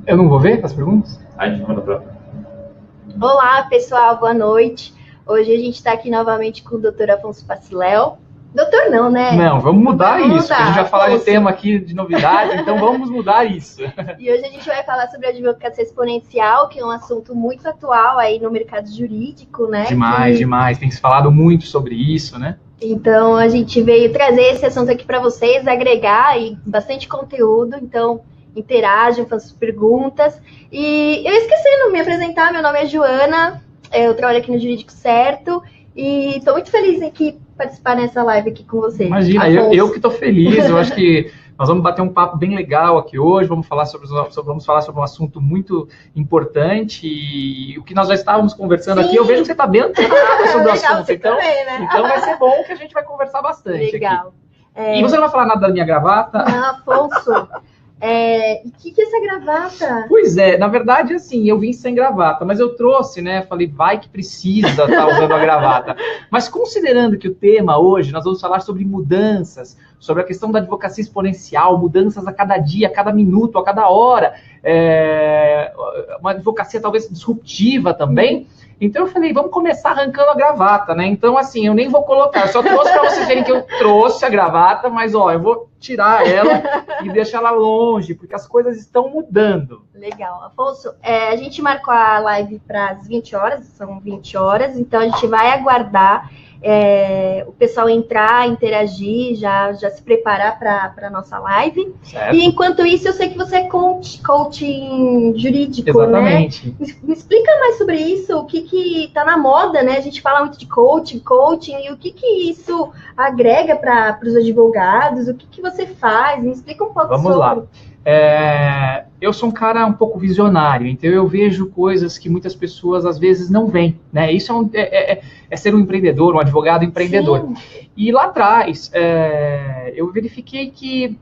Eu não vou ver as perguntas? A gente manda pra... Olá, pessoal, boa noite. Hoje a gente está aqui novamente com o Dr. Afonso Paciléu. Doutor não, né? Não, vamos mudar isso, porque a gente vai falar de Afonso. tema aqui de novidades, então vamos mudar isso. E hoje a gente vai falar sobre a advocacia exponencial, que é um assunto muito atual aí no mercado jurídico, né? Demais. Tem se falado muito sobre isso, né? Então a gente veio trazer esse assunto aqui para vocês, agregar aí bastante conteúdo, então interajam, façam perguntas. E eu esqueci de me apresentar, meu nome é Joana, eu trabalho aqui no Jurídico Certo e estou muito feliz aqui participar nessa live aqui com vocês. Imagina, eu que estou feliz, eu acho que nós vamos bater um papo bem legal aqui hoje, vamos falar sobre um assunto muito importante e o que nós já estávamos conversando aqui, eu vejo que você está bem antenada sobre o assunto, então, também, né? Então vai ser bom que a gente vai conversar bastante Legal. aqui. E você não vai falar nada da minha gravata? Não, Afonso, o que é essa gravata? Pois é, na verdade, assim, eu vim sem gravata, mas eu trouxe, né, falei, vai que precisa estar usando a gravata. Mas considerando que o tema hoje, nós vamos falar sobre mudanças, sobre a questão da advocacia exponencial, mudanças a cada dia, a cada minuto, a cada hora, uma advocacia talvez disruptiva também. Então eu falei, vamos começar arrancando a gravata, né? Então, assim, eu nem vou colocar, eu só trouxe para vocês verem que eu trouxe a gravata, mas, ó, eu vou tirar ela e deixar ela longe, porque as coisas estão mudando. Legal. Afonso, a gente marcou a live para as 20 horas, são 20 horas, então a gente vai aguardar o pessoal entrar, interagir, já se preparar para a nossa live. Certo. E enquanto isso, eu sei que você é coaching jurídico, Exatamente. né? Me explica mais sobre isso, o que tá na moda, né? A gente fala muito de coaching, e o que isso agrega para os advogados, o que você faz? Me explica um pouco Vamos sobre. lá. Eu sou um cara um pouco visionário, então eu vejo coisas que muitas pessoas às vezes não veem, né? Isso é ser um empreendedor, um advogado empreendedor. Sim. E lá atrás, eu verifiquei que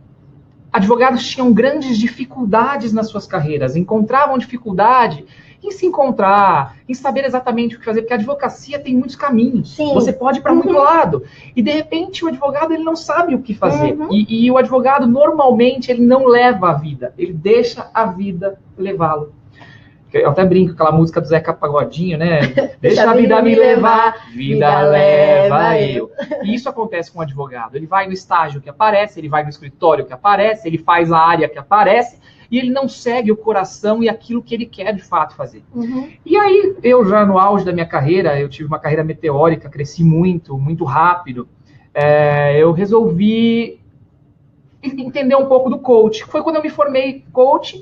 advogados tinham grandes dificuldades nas suas carreiras, encontravam dificuldade em se encontrar, em saber exatamente o que fazer, porque a advocacia tem muitos caminhos. Sim. Você pode ir para muito lado. E, de repente, o advogado ele não sabe o que fazer. E o advogado, normalmente, ele não leva a vida. Ele deixa a vida levá-lo. Eu até brinco com aquela música do Zeca Pagodinho, né? Deixa a vida me levar, vida leva eu. E isso acontece com o advogado. Ele vai no estágio que aparece, ele vai no escritório que aparece, ele faz a área que aparece, e ele não segue o coração e aquilo que ele quer de fato fazer. E aí, eu já no auge da minha carreira, eu tive uma carreira meteórica, cresci muito, muito rápido, eu resolvi entender um pouco do coach. Foi quando eu me formei coach,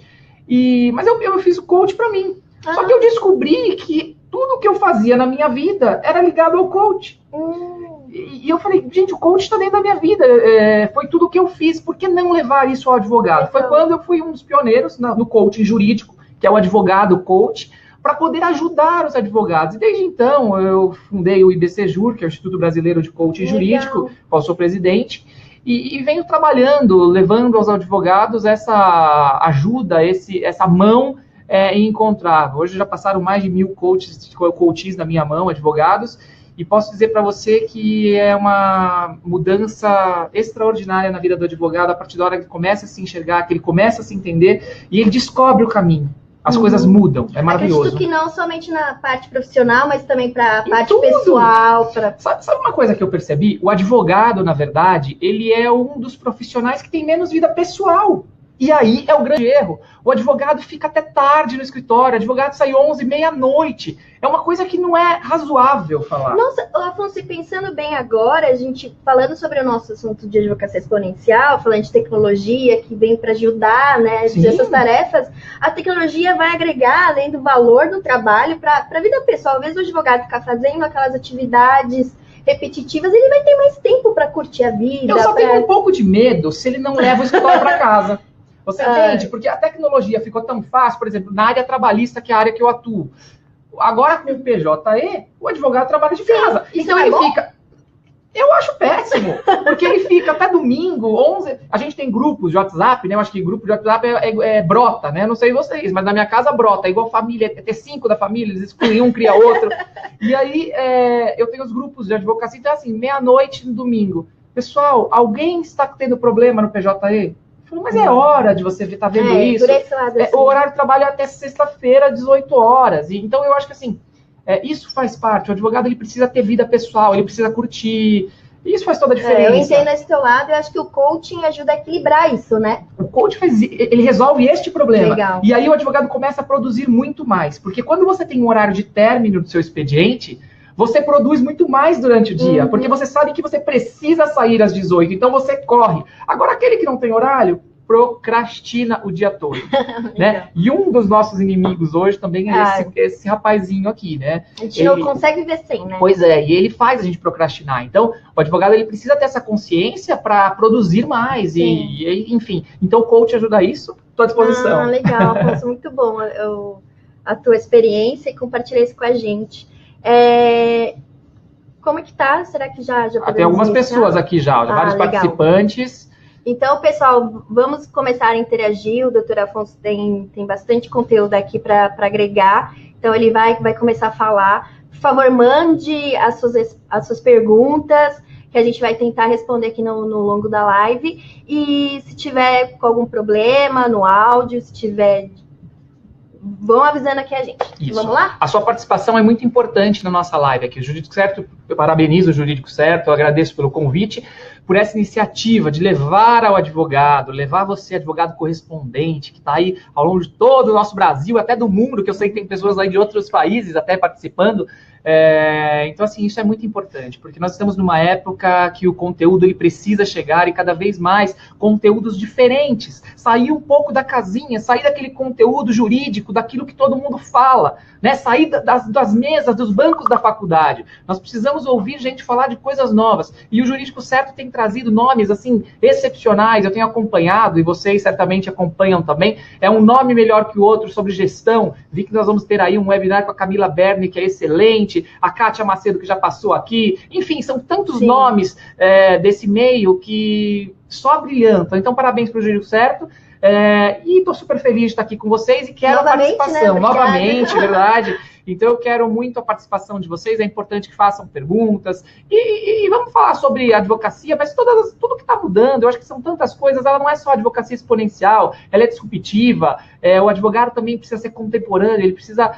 mas eu fiz o coach para mim. Só que eu descobri que tudo que eu fazia na minha vida era ligado ao coach. E eu falei, gente, o coach está dentro da minha vida. Foi tudo que eu fiz. Por que não levar isso ao advogado? Foi quando eu fui um dos pioneiros no coaching jurídico, que é o advogado coach, para poder ajudar os advogados. E desde então, eu fundei o IBCJUR, que é o Instituto Brasileiro de Coaching Jurídico, qual sou presidente, e venho trabalhando, levando aos advogados essa ajuda, essa mão incontrável. Hoje já passaram mais de 1000 coaches na minha mão, advogados, e posso dizer para você que é uma mudança extraordinária na vida do advogado, a partir da hora que ele começa a se enxergar, que ele começa a se entender, e ele descobre o caminho. As coisas mudam, é maravilhoso. Acredito que não somente na parte profissional, mas também para a parte tudo. pessoal. Sabe uma coisa que eu percebi? O advogado, na verdade, ele é um dos profissionais que tem menos vida pessoal. E aí é o grande erro. O advogado fica até tarde no escritório, o advogado sai 11, meia-noite. É uma coisa que não é razoável falar. Nossa, Afonso, pensando bem agora, a gente falando sobre o nosso assunto de advocacia exponencial, falando de tecnologia que vem para ajudar, né, essas tarefas, a tecnologia vai agregar, além do valor do trabalho, para a vida pessoal. Às vezes o advogado ficar fazendo aquelas atividades repetitivas, ele vai ter mais tempo para curtir a vida. Eu só tenho um pouco de medo se ele não leva o escritório para casa. Você entende? Porque a tecnologia ficou tão fácil, por exemplo, na área trabalhista, que é a área que eu atuo. Agora, com o PJE, o advogado trabalha de casa. Então, ele fica... Eu acho péssimo, porque ele fica até domingo, 11... A gente tem grupos de WhatsApp, né? Eu acho que grupo de WhatsApp brota, né? Não sei vocês, mas na minha casa brota. É igual família, ter 5 da família, eles excluem um, cria outro. E aí, eu tenho os grupos de advocacia, então assim, meia-noite no domingo. Pessoal, alguém está tendo problema no PJE? Falou, mas é hora de você estar vendo isso. Por esse lado, assim. O horário de trabalho é até sexta-feira, 18 horas. Então, eu acho que assim, isso faz parte. O advogado ele precisa ter vida pessoal, ele precisa curtir. Isso faz toda a diferença. Eu entendo esse teu lado, eu acho que o coaching ajuda a equilibrar isso, né? O coaching ele resolve este problema. Legal. E aí o advogado começa a produzir muito mais. Porque quando você tem um horário de término do seu expediente, você produz muito mais durante o dia. Porque você sabe que você precisa sair às 18, então você corre. Agora, aquele que não tem horário, procrastina o dia todo, né? E um dos nossos inimigos hoje também é esse rapazinho aqui, né? A gente não consegue viver sem, né? Pois é, e ele faz a gente procrastinar. Então, o advogado ele precisa ter essa consciência para produzir mais, e enfim. Então, o coach ajuda isso, estou à disposição. Legal, Afonso, muito bom a tua experiência e compartilhar isso com a gente. Como é que tá? Será que já tem algumas pessoas aqui já vários participantes. Então, pessoal, vamos começar a interagir. O Dr. Afonso tem bastante conteúdo aqui para agregar. Então, ele vai começar a falar. Por favor, mande as suas perguntas, que a gente vai tentar responder aqui no longo da live. E se tiver com algum problema no áudio, se tiver... vão avisando aqui a gente. Isso. Vamos lá? A sua participação é muito importante na nossa live aqui. O Jurídico Certo, eu parabenizo o Jurídico Certo, eu agradeço pelo convite, por essa iniciativa de levar ao advogado, levar você, advogado correspondente, que está aí ao longo de todo o nosso Brasil, até do mundo, que eu sei que tem pessoas aí de outros países até participando. Então, assim, isso é muito importante, porque nós estamos numa época que o conteúdo ele precisa chegar e cada vez mais conteúdos diferentes, sair um pouco da casinha, sair daquele conteúdo jurídico, daquilo que todo mundo fala, né? Sair das mesas, dos bancos da faculdade. Nós precisamos ouvir gente falar de coisas novas, e o Jurídico Certo tem trazido nomes, assim, excepcionais. Eu tenho acompanhado, e vocês certamente acompanham também, é um nome melhor que o outro sobre gestão. Vi que nós vamos ter aí um webinar com a Camila Berni, que é excelente, a Kátia Macedo, que já passou aqui, enfim, são tantos nomes desse meio que só brilhantam. Então, parabéns para o Jurídico Certo, e estou super feliz de estar aqui com vocês e quero novamente, a participação, né? novamente, verdade. Então, eu quero muito a participação de vocês, é importante que façam perguntas, e vamos falar sobre advocacia, mas tudo que está mudando, eu acho que são tantas coisas, ela não é só advocacia exponencial, ela é disruptiva, o advogado também precisa ser contemporâneo, ele precisa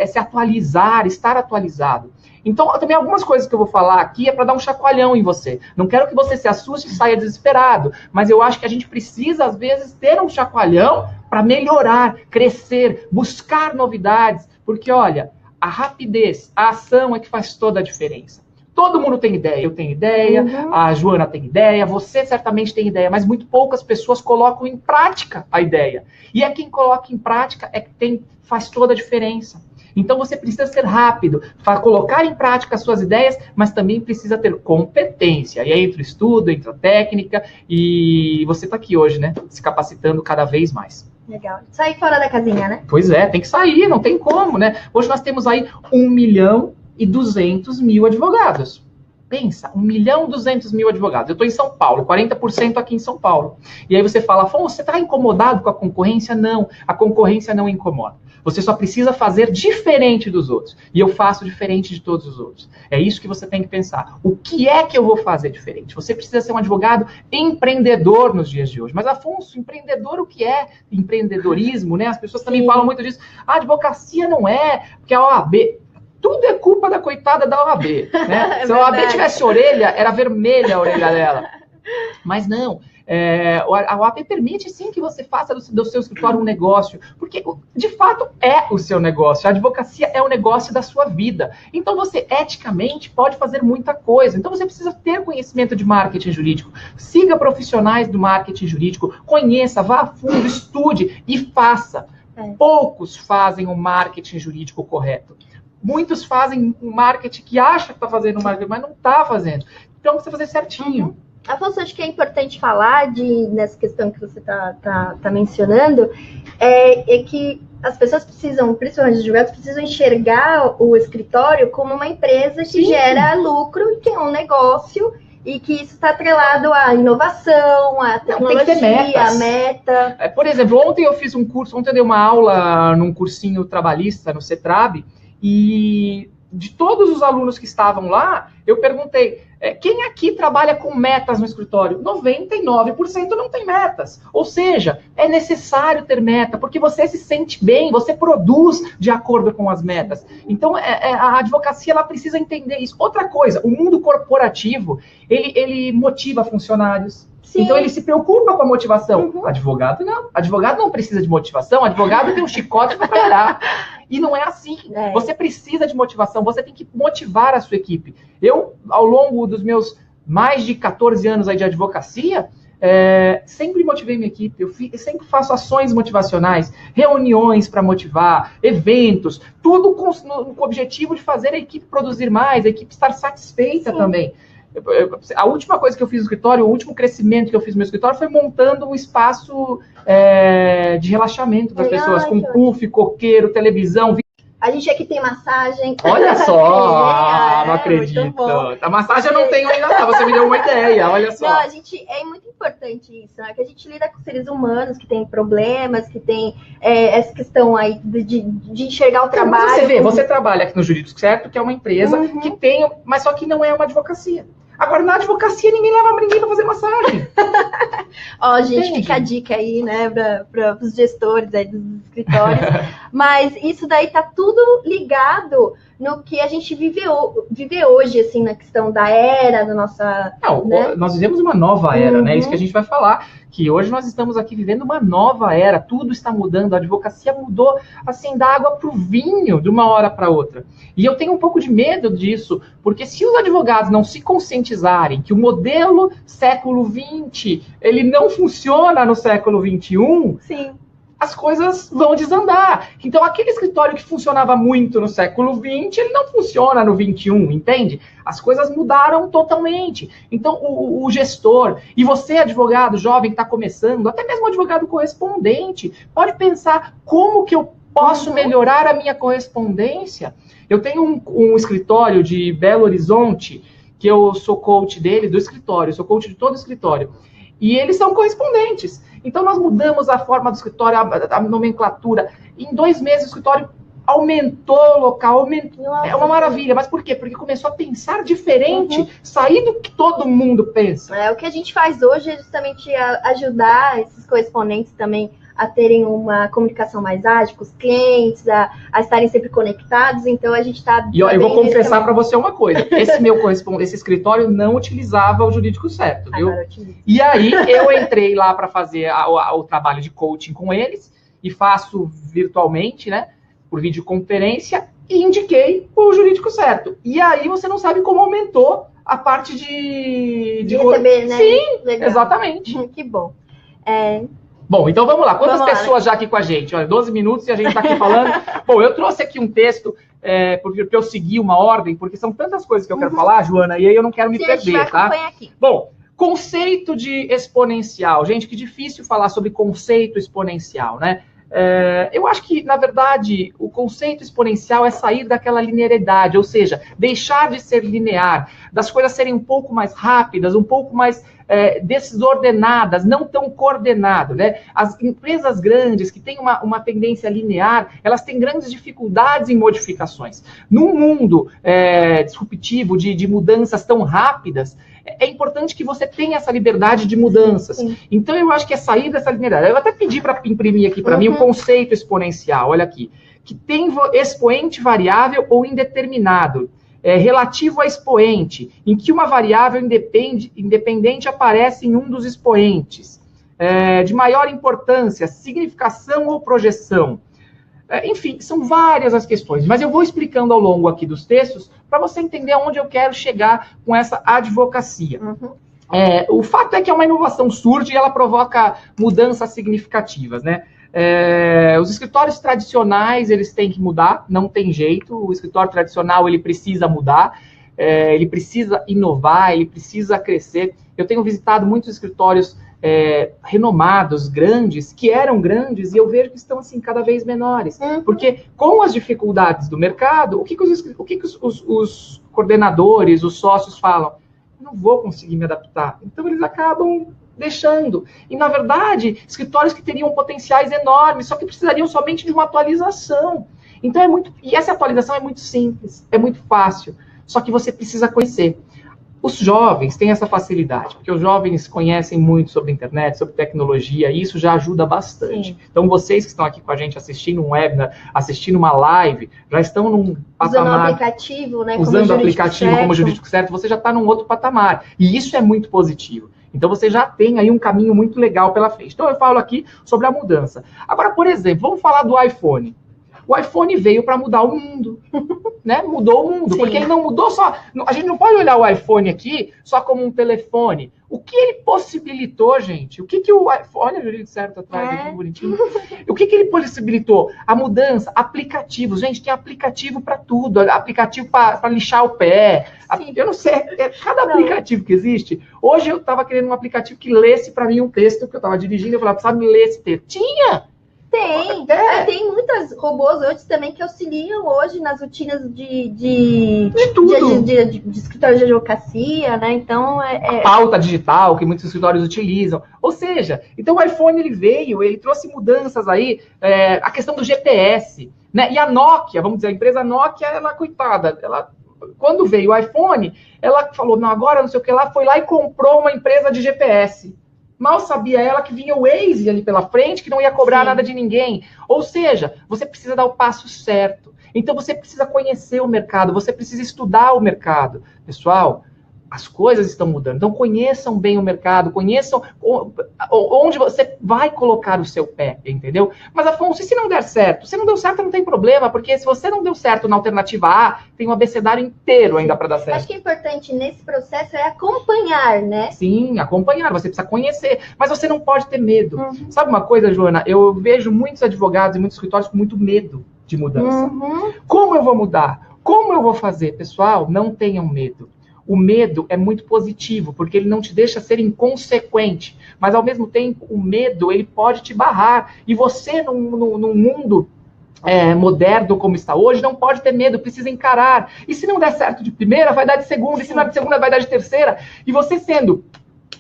se atualizar, estar atualizado. Então, também algumas coisas que eu vou falar aqui é para dar um chacoalhão em você. Não quero que você se assuste e saia desesperado, mas eu acho que a gente precisa, às vezes, ter um chacoalhão para melhorar, crescer, buscar novidades, porque, olha, a rapidez, a ação é que faz toda a diferença. Todo mundo tem ideia, eu tenho ideia, a Joana tem ideia, você certamente tem ideia, mas muito poucas pessoas colocam em prática a ideia. E quem coloca em prática é que faz toda a diferença. Então você precisa ser rápido, colocar em prática as suas ideias, mas também precisa ter competência. E aí entra o estudo, entra a técnica, e você está aqui hoje, né? Se capacitando cada vez mais. Legal. Sair fora da casinha, né? Pois é, tem que sair, não tem como, né? Hoje nós temos aí 1.200.000 advogados. Pensa, 1.200.000 advogados. Eu estou em São Paulo, 40% aqui em São Paulo. E aí você fala, Afonso, você está incomodado com a concorrência? Não, a concorrência não incomoda. Você só precisa fazer diferente dos outros. E eu faço diferente de todos os outros. É isso que você tem que pensar. O que é que eu vou fazer diferente? Você precisa ser um advogado empreendedor nos dias de hoje. Mas, Afonso, empreendedor o que é? Empreendedorismo, né? As pessoas também falam muito disso. A advocacia não é, porque a OAB... Tudo é culpa da coitada da OAB, né? Se a OAB tivesse orelha, era vermelha a orelha dela. Mas não... a OAB permite sim que você faça do seu escritório um negócio, porque de fato é o seu negócio, a advocacia é o negócio da sua vida, então você eticamente pode fazer muita coisa, então você precisa ter conhecimento de marketing jurídico, siga profissionais do marketing jurídico, conheça, vá a fundo, estude e faça. Poucos fazem o marketing jurídico correto, muitos fazem um marketing que acha que está fazendo o marketing, mas não está fazendo, então você fazer certinho. Afonso, acho que é importante falar nessa questão que você está mencionando, é que as pessoas precisam, principalmente os advogados, precisam enxergar o escritório como uma empresa que gera lucro e que é um negócio e que isso está atrelado à inovação, à tecnologia, à meta. Por exemplo, ontem eu fiz um curso, ontem eu dei uma aula num cursinho trabalhista no CETRAB e de todos os alunos que estavam lá, eu perguntei, Quem aqui trabalha com metas no escritório? 99% não tem metas. Ou seja, é necessário ter meta, porque você se sente bem, você produz de acordo com as metas. Então, a advocacia ela precisa entender isso. Outra coisa, o mundo corporativo, ele motiva funcionários. Sim. Então, ele se preocupa com a motivação. Uhum. Advogado, não. Advogado não precisa de motivação. Advogado tem um chicote para trabalhar. E não é assim. Você precisa de motivação. Você tem que motivar a sua equipe. Eu, ao longo dos meus mais de 14 anos aí de advocacia, sempre motivei minha equipe. Eu sempre faço ações motivacionais, reuniões para motivar, eventos, tudo com o objetivo de fazer a equipe produzir mais, a equipe estar satisfeita. Sim. Também. A última coisa que eu fiz no escritório, o último crescimento que eu fiz no meu escritório foi montando um espaço de relaxamento das pessoas, com puff, coqueiro, televisão. A gente aqui tem massagem. Olha só, não acredito. A massagem eu não tenho ainda, não. Você me deu uma ideia, olha só. Não, é muito importante isso, né? Que a gente lida com seres humanos que têm problemas, que tem essa questão aí de enxergar o trabalho. Mas você vê, você trabalha aqui no Jurídico Certo, que é uma empresa que tem, mas só que não é uma advocacia. Agora, na advocacia, ninguém leva ninguém para fazer massagem. Ó, gente, entende? Fica a dica aí, né, para os gestores aí dos escritórios. Mas isso daí tá tudo ligado no que a gente vive hoje, assim, na questão da era, da nossa... Não, né? Nós vivemos uma nova era, né? Isso que a gente vai falar, que hoje nós estamos aqui vivendo uma nova era, tudo está mudando, a advocacia mudou, assim, da água para o vinho, de uma hora para outra. E eu tenho um pouco de medo disso, porque se os advogados não se conscientizarem que o modelo século XX, ele não funciona no século XXI... Sim. As coisas vão desandar. Então, aquele escritório que funcionava muito no século XX, ele não funciona no XXI, entende? As coisas mudaram totalmente. Então, o gestor, e você, advogado jovem que está começando, até mesmo advogado correspondente, pode pensar como que eu posso melhorar a minha correspondência. Eu tenho um escritório de Belo Horizonte, que eu sou coach dele, do escritório, sou coach de todo o escritório. E eles são correspondentes. Então, nós mudamos a forma do escritório, a nomenclatura. Em 2 meses, o escritório aumentou o local, aumentou. É uma maravilha. Mas por quê? Porque começou a pensar diferente, sair do que todo mundo pensa. O que a gente faz hoje é justamente ajudar esses correspondentes também a terem uma comunicação mais ágil com os clientes, a estarem sempre conectados. Então, a gente está... E eu vou confessar para você uma coisa. Esse escritório não utilizava o Jurídico Certo, viu? E aí, eu entrei lá para fazer o trabalho de coaching com eles, e faço virtualmente, né? Por videoconferência, e indiquei o Jurídico Certo. E aí, você não sabe como aumentou a parte de receber, né? Sim, legal. Exatamente. Que bom. Bom, então vamos lá. Quantas pessoas já aqui com a gente? Olha, 12 minutos e a gente está aqui falando. Bom, eu trouxe aqui um texto para eu seguir uma ordem, porque são tantas coisas que eu quero falar, Joana, e aí eu não quero me perder, tá? Aqui. Bom, conceito de exponencial. Gente, que difícil falar sobre conceito exponencial, né? Eu acho que, na verdade, o conceito exponencial é sair daquela linearidade, ou seja, deixar de ser linear, das coisas serem um pouco mais rápidas, um pouco mais desordenadas, não tão coordenadas, né? As empresas grandes que têm uma tendência linear, elas têm grandes dificuldades em modificações. Num mundo disruptivo, de mudanças tão rápidas, é importante que você tenha essa liberdade de mudanças. Sim. Então, eu acho que é sair dessa linearidade. Eu até pedi para imprimir aqui para mim o conceito exponencial, olha aqui, que tem expoente variável ou indeterminado, relativo a expoente, em que uma variável independente aparece em um dos expoentes, de maior importância, significação ou projeção. Enfim, são várias as questões, mas eu vou explicando ao longo aqui dos textos para você entender aonde eu quero chegar com essa advocacia. O fato é que é uma inovação surge e ela provoca mudanças significativas, né? Os escritórios tradicionais, eles têm que mudar, não tem jeito. O escritório tradicional, ele precisa mudar, ele precisa inovar, ele precisa crescer. Eu tenho visitado muitos escritórios renomados, grandes, que eram grandes, e eu vejo que estão, assim, cada vez menores. Porque, com as dificuldades do mercado, o que os coordenadores, os sócios falam? Não vou conseguir me adaptar. Então, eles acabam deixando. E, na verdade, escritórios que teriam potenciais enormes, só que precisariam somente de uma atualização. Então, e essa atualização é muito simples, é muito fácil, só que você precisa conhecer. Os jovens têm essa facilidade, porque os jovens conhecem muito sobre internet, sobre tecnologia, e isso já ajuda bastante. Sim. Então, vocês que estão aqui com a gente assistindo um webinar, assistindo uma live, já estão num patamar... Usando o aplicativo, né? Usando o aplicativo como jurídico certo, você já está num outro patamar. E isso é muito positivo. Então, você já tem aí um caminho muito legal pela frente. Então, eu falo aqui sobre a mudança. Agora, por exemplo, vamos falar do iPhone. O iPhone veio para mudar o mundo, né? Mudou o mundo, Sim. porque ele não mudou só... A gente não pode olhar o iPhone aqui só como um telefone. O que ele possibilitou, gente? O que o iPhone... Olha o jurídico certo atrás, aqui, bonitinho. O que ele possibilitou? A mudança, aplicativos. Gente, tem aplicativo para tudo. Aplicativo para lixar o pé. Eu não sei, cada aplicativo que existe. Hoje eu estava querendo um aplicativo que lesse para mim um texto, que eu estava dirigindo, eu falava, sabe ler esse texto? Tinha! Tem muitos robôs hoje também que auxiliam hoje nas rotinas de escritórios de advocacia, né? Então, a pauta digital que muitos escritórios utilizam. Ou seja, então o iPhone ele trouxe mudanças aí, a questão do GPS, né? E a Nokia, vamos dizer, a empresa Nokia, ela, coitada, quando veio o iPhone, ela falou, não, agora não sei o que lá, foi lá e comprou uma empresa de GPS. Mal sabia ela que vinha o Waze ali pela frente, que não ia cobrar Sim. nada de ninguém. Ou seja, você precisa dar o passo certo. Então, você precisa conhecer o mercado, você precisa estudar o mercado. Pessoal, as coisas estão mudando. Então, conheçam bem o mercado, conheçam onde você vai colocar o seu pé, entendeu? Mas, Afonso, e se não der certo? Se não deu certo, não tem problema, porque se você não deu certo na alternativa A, tem um abecedário inteiro ainda para dar certo. Acho que é importante nesse processo é acompanhar, né? Sim, acompanhar, você precisa conhecer, mas você não pode ter medo. Uhum. Sabe uma coisa, Joana? Eu vejo muitos advogados e muitos escritórios com muito medo de mudança. Uhum. Como eu vou mudar? Como eu vou fazer? Pessoal, não tenham medo. O medo é muito positivo, porque ele não te deixa ser inconsequente. Mas, ao mesmo tempo, o medo, ele pode te barrar. E você, num mundo moderno como está hoje, não pode ter medo, precisa encarar. E se não der certo de primeira, vai dar de segunda. E se não der de segunda, vai dar de terceira. E você sendo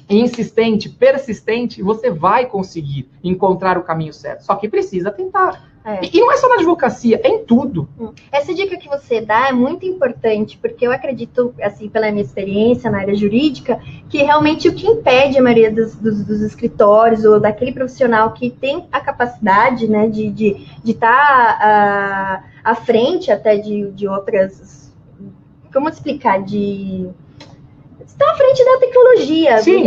insistente, persistente, você vai conseguir encontrar o caminho certo. Só que precisa tentar. E não é só na advocacia, é em tudo. Essa dica que você dá é muito importante, porque eu acredito, assim, pela minha experiência na área jurídica, que realmente o que impede a maioria dos escritórios ou daquele profissional que tem a capacidade, né, de estar à frente até de outras... Como explicar? Está à frente da tecnologia. Sim,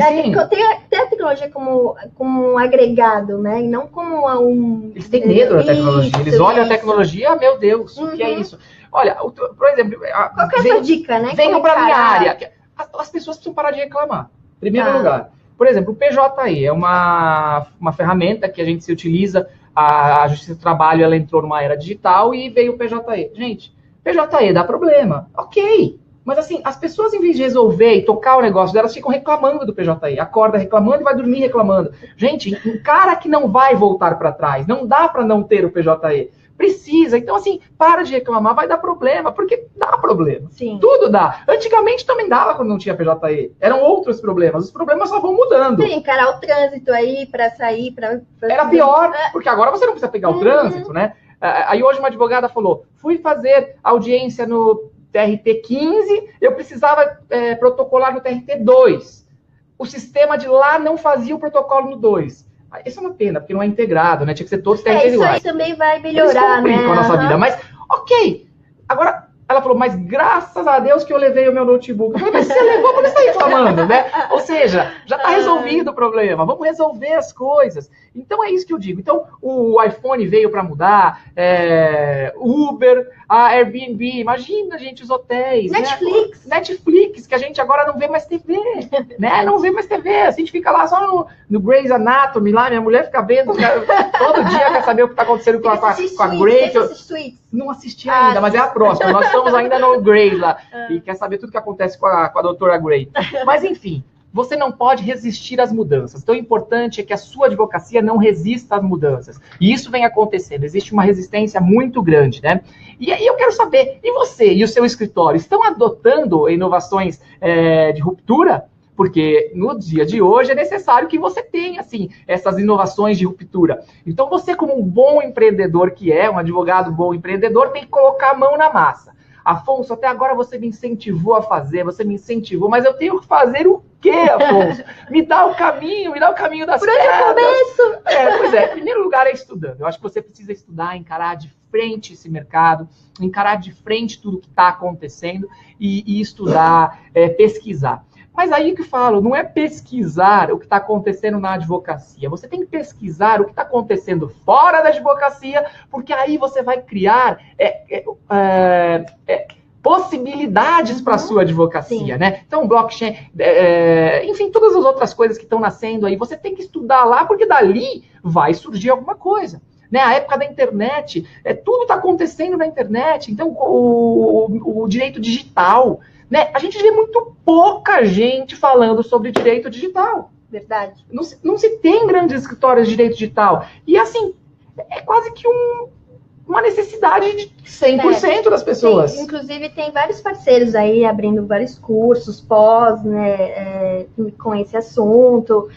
tem a tecnologia como um agregado, né? E não como Eles têm medo da tecnologia. Eles olham a tecnologia, meu Deus, o que é isso? Olha, por exemplo... Qual que é a sua dica, né? Venham para a minha área. As pessoas precisam parar de reclamar. Primeiro lugar. Por exemplo, o PJE é uma ferramenta que a gente se utiliza. A Justiça do Trabalho, ela entrou numa era digital e veio o PJE. Gente, PJE dá problema. Ok. Mas assim, as pessoas, em vez de resolver e tocar o negócio delas, ficam reclamando do PJE. Acorda reclamando e vai dormir reclamando. Gente, um cara que não vai voltar para trás, não dá para não ter o PJE. Precisa. Então, assim, para de reclamar, vai dar problema, porque dá problema. Sim. Tudo dá. Antigamente também dava quando não tinha PJE. Eram outros problemas. Os problemas só vão mudando. Sim, encarar o trânsito aí para sair, Era pior, porque agora você não precisa pegar o trânsito, né? Aí hoje uma advogada falou, fui fazer audiência no TRT 15, eu precisava protocolar no TRT 2. O sistema de lá não fazia o protocolo no 2. Isso é uma pena, porque não é integrado, né? Tinha que ser todos TRT iguais. Isso aí também vai melhorar, né? Com a nossa vida. Mas, ok. Agora, ela falou, mas graças a Deus que eu levei o meu notebook. Eu falei, mas você levou, por que você está reclamando, né? Ou seja, já está resolvido o problema. Vamos resolver as coisas. Então, é isso que eu digo. Então, o iPhone veio para mudar, Uber, a Airbnb, imagina, gente, os hotéis. Netflix. Né? Netflix, que a gente agora não vê mais TV, né? Não vê mais TV. A gente fica lá só no Grey's Anatomy, lá, minha mulher fica vendo, todo dia quer saber o que está acontecendo com a Grey. Não assisti ainda, mas é a próxima. Nós estamos ainda no Grey lá, e quer saber tudo que acontece com a doutora Grey. Mas, enfim, você não pode resistir às mudanças. Então, o importante é que a sua advocacia não resista às mudanças. E isso vem acontecendo. Existe uma resistência muito grande, né? E aí eu quero saber, e você e o seu escritório estão adotando inovações de ruptura? Porque no dia de hoje é necessário que você tenha, assim, essas inovações de ruptura. Então, você, como um bom empreendedor que é, um advogado bom empreendedor, tem que colocar a mão na massa. Afonso, até agora você me incentivou a fazer, você me incentivou, mas eu tenho que fazer o quê, Afonso? Me dá o caminho das Por onde eu começo? Pois é, em primeiro lugar é estudando. Eu acho que você precisa estudar, encarar de frente esse mercado, encarar de frente tudo que está acontecendo e estudar, pesquisar. Mas aí que eu falo, não é pesquisar o que está acontecendo na advocacia. Você tem que pesquisar o que está acontecendo fora da advocacia, porque aí você vai criar possibilidades para a sua advocacia, né? Então, blockchain, enfim, todas as outras coisas que estão nascendo aí, você tem que estudar lá, porque dali vai surgir alguma coisa. Né, a época da internet, tudo está acontecendo na internet. Então, o direito digital, né, a gente vê muito pouca gente falando sobre direito digital. Verdade. Não se tem grandes escritórios de direito digital. E, assim, é quase que uma necessidade de 100% das pessoas. Sim, inclusive, tem vários parceiros aí abrindo vários cursos, né, com esse assunto.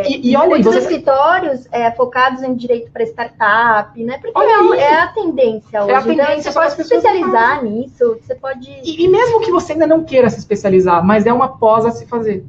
E olha, muitos escritórios focados em direito para startup, né? Porque é a tendência hoje. Então, você pode se especializar nisso, você pode... E mesmo que você ainda não queira se especializar, mas é uma pós a se fazer.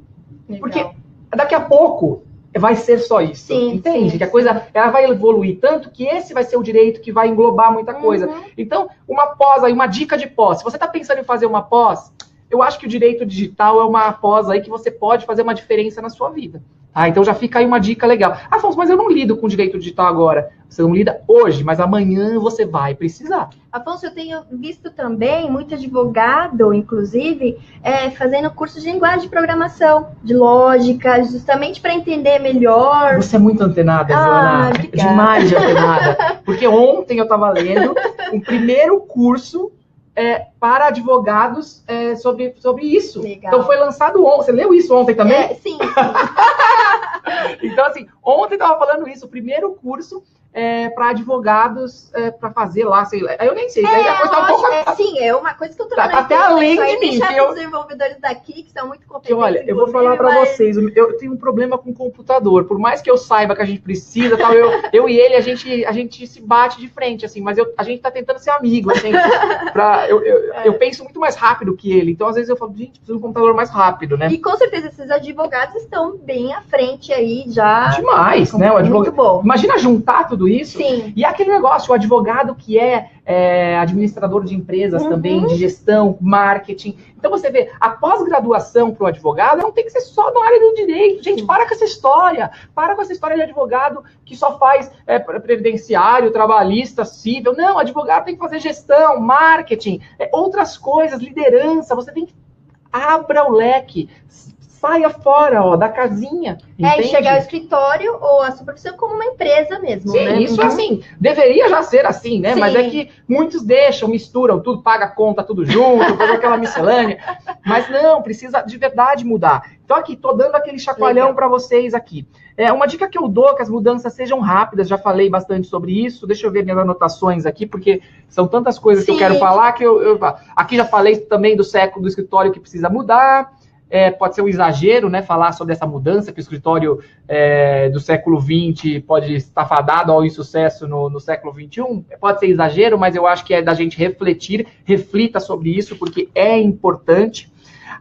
Legal. Porque daqui a pouco vai ser só isso, entende? Sim. Que a coisa ela vai evoluir tanto que esse vai ser o direito que vai englobar muita coisa. Então, uma pós aí, uma dica de pós. Se você está pensando em fazer uma pós, eu acho que o direito digital é uma pós aí que você pode fazer uma diferença na sua vida. Então já fica aí uma dica legal. Afonso, mas eu não lido com direito digital agora. Você não lida hoje, mas amanhã você vai precisar. Afonso, eu tenho visto também muito advogado, inclusive, fazendo curso de linguagem de programação, de lógica, justamente para entender melhor. Você é muito antenada, Joana. Demais de antenada. Porque ontem eu estava lendo um primeiro curso para advogados sobre isso. Legal. Então foi lançado ontem. Você leu isso ontem também? Sim. Então, assim, ontem estava falando isso, o primeiro curso para advogados, para fazer lá, sei lá. Eu nem sei. Sim, é uma coisa que eu também até além de mim. Tem os desenvolvedores daqui que são muito competentes. Olha, eu vou falar para vocês, eu tenho um problema com o computador. Por mais que eu saiba que a gente precisa, tal, eu e ele, a gente se bate de frente, assim, mas a gente tá tentando ser amigo, assim, eu penso muito mais rápido que ele. Então, às vezes eu falo, gente, preciso de um computador mais rápido, né? E com certeza esses advogados estão bem à frente aí já. Demais, né? O advogado, muito bom. Imagina juntar tudo isso. Sim. E aquele negócio, o advogado que administrador de empresas também, de gestão, marketing. Então você vê, a pós-graduação para o advogado não tem que ser só na área do direito. Gente, para com essa história. Para com essa história de advogado que só faz previdenciário, trabalhista, civil. Não, advogado tem que fazer gestão, marketing, outras coisas, liderança. Você tem que abra o leque. Saia fora, da casinha. E chegar ao escritório ou a sua profissão como uma empresa mesmo, Sim, né? Isso assim, deveria já ser assim, né? Sim. Mas é que muitos deixam, misturam tudo, paga a conta, tudo junto, faz aquela miscelânea. Mas não, precisa de verdade mudar. Então aqui, tô dando aquele chacoalhão para vocês aqui. Uma dica que eu dou, que as mudanças sejam rápidas, já falei bastante sobre isso, deixa eu ver minhas anotações aqui, porque são tantas coisas que eu quero falar, que eu aqui já falei também do século do escritório que precisa mudar. Pode ser um exagero, né, falar sobre essa mudança, que o escritório do século XX pode estar fadado ao insucesso no século XXI. Pode ser exagero, mas eu acho que é da gente reflita sobre isso, porque é importante.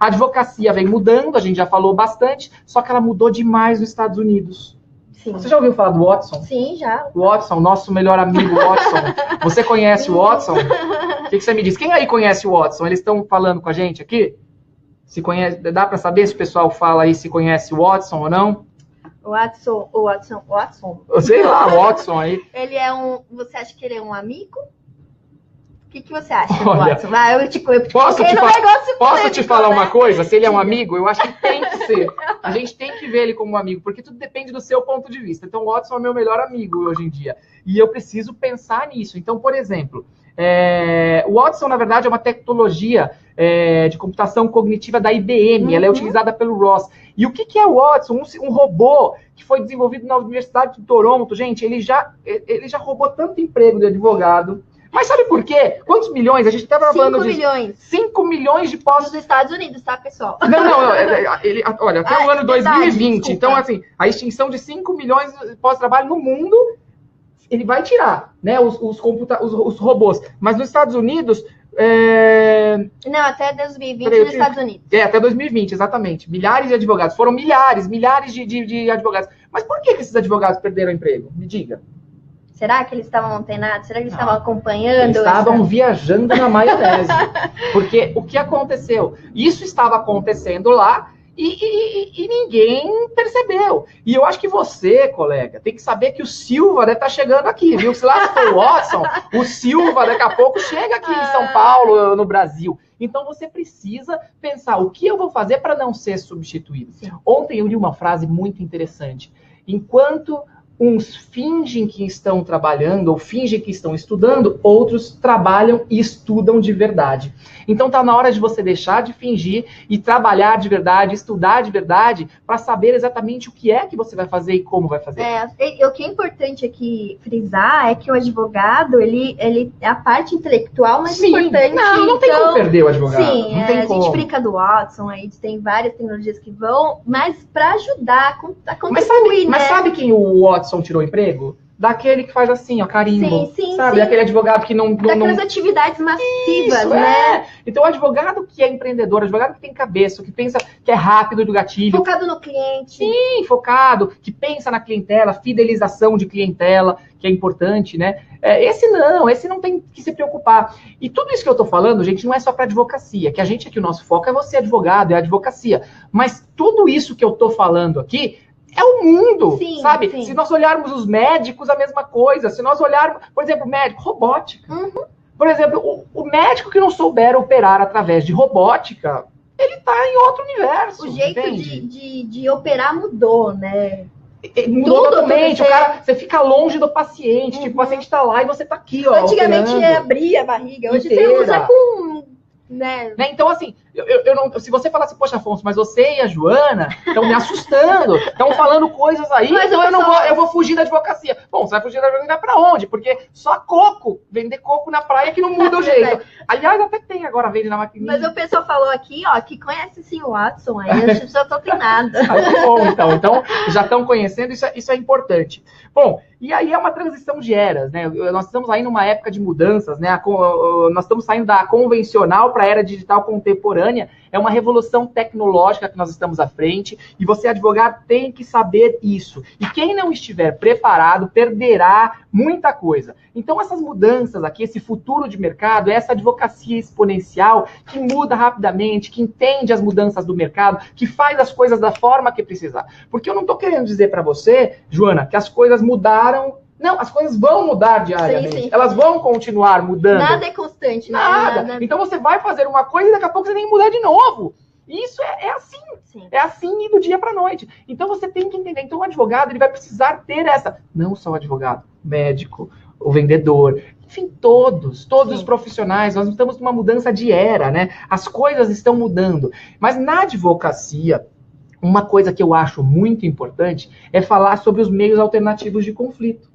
A advocacia vem mudando, a gente já falou bastante, só que ela mudou demais nos Estados Unidos. Sim. Você já ouviu falar do Watson? Sim, já. O Watson, nosso melhor amigo Watson. Você conhece o Watson? O que você me diz? Quem aí conhece o Watson? Eles estão falando com a gente aqui? Se conhece, dá para saber se o pessoal fala aí se conhece o Watson ou não? Watson. Sei lá, Watson aí. Ele você acha que ele é um amigo? O que você acha do Watson? Posso te falar uma coisa? Se ele é um amigo, eu acho que tem que ser. A gente tem que ver ele como um amigo, porque tudo depende do seu ponto de vista. Então, o Watson é meu melhor amigo hoje em dia. E eu preciso pensar nisso. Então, por exemplo, o Watson, na verdade, é uma tecnologia de computação cognitiva da IBM. Ela é utilizada pelo Ross. E o que é o Watson? Um robô que foi desenvolvido na Universidade de Toronto. Gente, ele já roubou tanto emprego de advogado. Mas sabe por quê? Quantos milhões? A gente estava falando de 5 milhões de postos nos Estados Unidos, tá, pessoal? Não. Olha, até o ano 2020. Desculpa. Então, assim, a extinção de 5 milhões de postos de trabalho no mundo, ele vai tirar, né, os robôs. Mas nos Estados Unidos... Não, até 2020 nos Estados Unidos. Até 2020, exatamente. Milhares de advogados. Foram milhares de advogados. Mas por que esses advogados perderam o emprego? Me diga. Será que eles estavam antenados? Será que eles estavam acompanhando? Eles estavam viajando na maionese. Porque o que aconteceu? Isso estava acontecendo lá e ninguém percebeu. E eu acho que você, colega, tem que saber que o Silva deve estar chegando aqui, viu? Se lá for o Watson, o Silva daqui a pouco chega aqui em São Paulo, no Brasil. Então você precisa pensar o que eu vou fazer para não ser substituído. Sim. Ontem eu li uma frase muito interessante. Enquanto uns fingem que estão trabalhando ou fingem que estão estudando, outros trabalham e estudam de verdade. Então tá na hora de você deixar de fingir e trabalhar de verdade, estudar de verdade, para saber exatamente o que é que você vai fazer e como vai fazer. O que é importante aqui frisar é que o advogado, ele é a parte intelectual mais importante. Não tem como perder o advogado. Sim, não tem a gente brinca do Watson, aí tem várias tecnologias que vão, mas para ajudar a contribuir, mas sabe quem o Watson tirou emprego? Daquele que faz assim, ó, carimbo. Sim, sabe? Sim. Daquele advogado que não... Daquelas atividades massivas, isso, né? Então, o advogado que é empreendedor, advogado que tem cabeça, que pensa que é rápido do gatilho. Focado no cliente. Sim, focado, que pensa na clientela, fidelização de clientela, que é importante, né? Esse não tem que se preocupar. E tudo isso que eu tô falando, gente, não é só para advocacia, que a gente aqui, o nosso foco é você, advogado, é a advocacia. Mas tudo isso que eu tô falando aqui é o mundo, sabe? Sim. Se nós olharmos os médicos, a mesma coisa. Se nós olharmos, por exemplo, médico, robótica. Uhum. Por exemplo, o médico que não souber operar através de robótica, ele tá em outro universo. O jeito de operar mudou, né? Mudou totalmente. O cara, você fica longe do paciente. Tipo, o paciente tá lá e você tá aqui, ó. Antigamente abria a barriga. Hoje você usa com... Né? Então, assim, eu não, se você falar assim, poxa, Afonso, mas você e a Joana estão me assustando, estão falando coisas aí, mas então eu vou fugir da advocacia. Bom, você vai fugir da advocacia pra onde? Porque só vender coco na praia que não muda o jeito. Aliás, até tem agora, vende na maquininha. Mas o pessoal falou aqui, ó, que conhece sim o Watson, aí as pessoas estão treinadas. Bom, então já estão conhecendo, isso é importante. Bom, e aí é uma transição de eras, né? Nós estamos aí numa época de mudanças, né? Nós estamos saindo da convencional para a era digital contemporânea. É uma revolução tecnológica que nós estamos à frente e você, advogado, tem que saber isso. E quem não estiver preparado perderá muita coisa. Então, essas mudanças aqui, esse futuro de mercado, essa advocacia exponencial que muda rapidamente, que entende as mudanças do mercado, que faz as coisas da forma que precisar. Porque eu não estou querendo dizer para você, Joana, que as coisas mudaram. Não, as coisas vão mudar diariamente. Sim. Elas vão continuar mudando. Nada é constante, né? Nada. Então você vai fazer uma coisa e daqui a pouco você tem que mudar de novo. Isso é assim. Sim. É assim e do dia para a noite. Então você tem que entender. Então o advogado, ele vai precisar ter essa... Não só o advogado, médico, o vendedor, enfim, todos os profissionais. Nós estamos numa mudança de era, né? As coisas estão mudando. Mas na advocacia, uma coisa que eu acho muito importante é falar sobre os meios alternativos de conflito.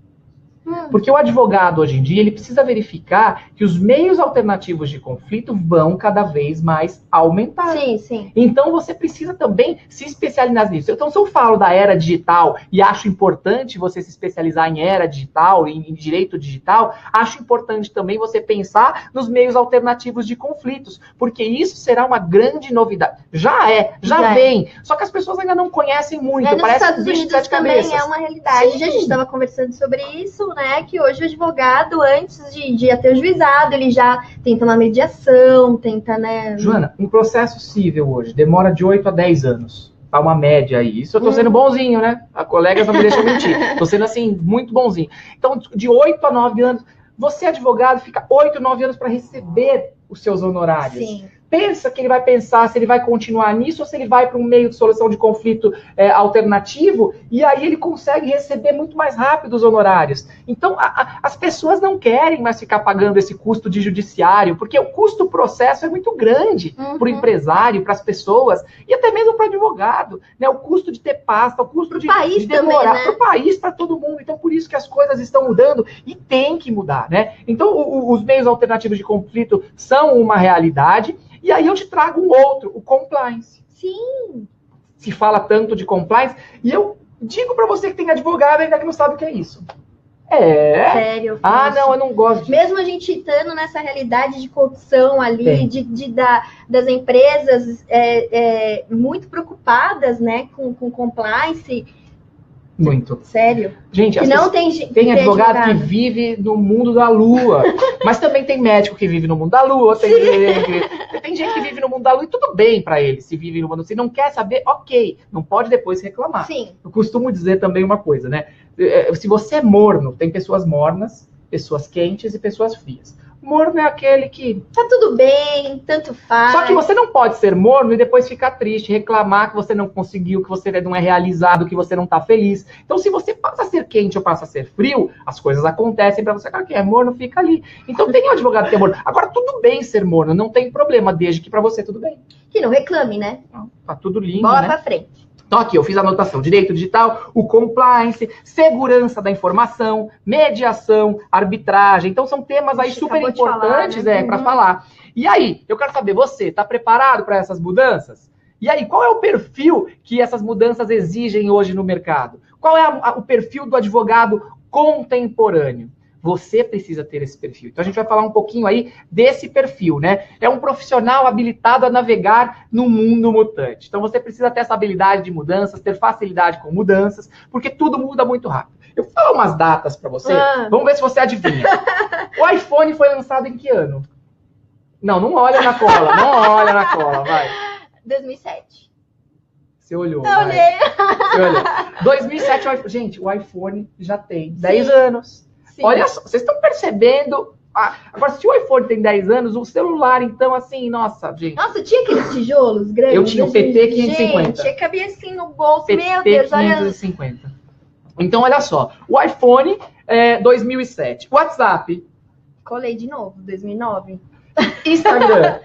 Porque o advogado, hoje em dia, ele precisa verificar que os meios alternativos de conflito vão cada vez mais aumentar. Sim. Então, você precisa também se especializar nisso. Então, se eu falo da era digital e acho importante você se especializar em era digital, em direito digital, acho importante também você pensar nos meios alternativos de conflitos, porque isso será uma grande novidade. Já vem. Só que as pessoas ainda não conhecem muito. Nos Estados Unidos também é uma realidade. Sim. A gente estava conversando sobre isso, né, que hoje o advogado, antes de ir até o juizado, ele já tenta uma mediação, tenta, né... Joana, um processo civil hoje demora de 8 a 10 anos. Tá uma média aí. Isso eu tô sendo bonzinho, né? A colegas não me deixam mentir. Tô sendo, assim, muito bonzinho. Então, de 8 a 9 anos, você, advogado, fica 8, 9 anos para receber os seus honorários. Sim. Pensa que ele vai pensar se ele vai continuar nisso ou se ele vai para um meio de solução de conflito alternativo, e aí ele consegue receber muito mais rápido os honorários. Então, as pessoas não querem mais ficar pagando esse custo de judiciário, porque o custo do processo é muito grande para o empresário, para as pessoas, e até mesmo para o advogado, né? O custo de ter pasta, o custo de demorar, né? para o país, para todo mundo. Então, por isso que as coisas estão mudando e tem que mudar, né? Então, os meios alternativos de conflito são uma realidade. E aí eu te trago um outro, o compliance. Sim. Se fala tanto de compliance, e eu digo para você que tem advogado ainda que não sabe o que é isso. Sério. Ah, não, eu não gosto disso. Mesmo a gente estando nessa realidade de corrupção ali, das empresas muito preocupadas, né, com compliance. Muito. Sério. Gente, não tem advogado que vive no mundo da lua. Mas também tem médico que vive no mundo da lua. Tem gente que vive no mundo da lua e tudo bem pra ele se vive no mundo. Se não quer saber, ok. Não pode depois reclamar. Sim. Eu costumo dizer também uma coisa, né? Se você é morno, tem pessoas mornas, pessoas quentes e pessoas frias. Morno é aquele que... Tá tudo bem, tanto faz. Só que você não pode ser morno e depois ficar triste, reclamar que você não conseguiu, que você não é realizado, que você não tá feliz. Então, se você passa a ser quente ou passa a ser frio, as coisas acontecem pra você. Cara, quem é morno fica ali. Então, tem um advogado que é morno. Agora, tudo bem ser morno, não tem problema, desde que pra você tudo bem. Que não reclame, né? Tá tudo lindo, Bola né? pra frente. Então aqui, eu fiz a anotação, direito digital, o compliance, segurança da informação, mediação, arbitragem. Então são temas aí super importantes para falar. E aí, eu quero saber, você está preparado para essas mudanças? E aí, qual é o perfil que essas mudanças exigem hoje no mercado? Qual é o perfil do advogado contemporâneo? Você precisa ter esse perfil. Então a gente vai falar um pouquinho aí desse perfil, né? É um profissional habilitado a navegar no mundo mutante. Então você precisa ter essa habilidade de mudanças, ter facilidade com mudanças, porque tudo muda muito rápido. Eu vou falar umas datas para você, vamos ver se você adivinha. O iPhone foi lançado em que ano? Não olha na cola, não olha na cola, vai. 2007. Você olhou. Eu olhei. Você olhou. 2007, gente, o iPhone já tem 10 anos. Sim. Olha só, vocês estão percebendo? Agora, se o iPhone tem 10 anos, o celular, então, assim, nossa, gente. Nossa, tinha aqueles tijolos grandes? Eu tinha o PT 550. Gente, cabia assim no bolso, PT meu Deus, 550. Olha. Então, olha só, o iPhone 2007. WhatsApp. Colei de novo, 2009. Instagram.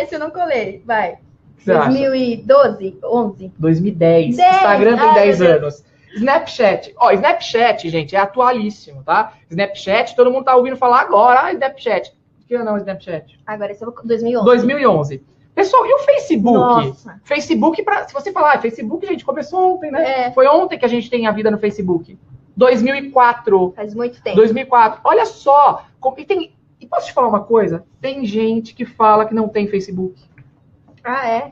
Esse eu não colei, vai. Você 2012, 11. 2010. Instagram tem 10 anos. Snapchat. Snapchat, gente, é atualíssimo, tá? Snapchat, todo mundo tá ouvindo falar agora. Snapchat. Que ano é o Snapchat? Agora, esse é 2011. 2011. Pessoal, e o Facebook? Nossa. Facebook, se você falar, Facebook, gente, começou ontem, né? Foi ontem que a gente tem a vida no Facebook. 2004. Faz muito tempo. 2004. Olha só. E posso te falar uma coisa? Tem gente que fala que não tem Facebook.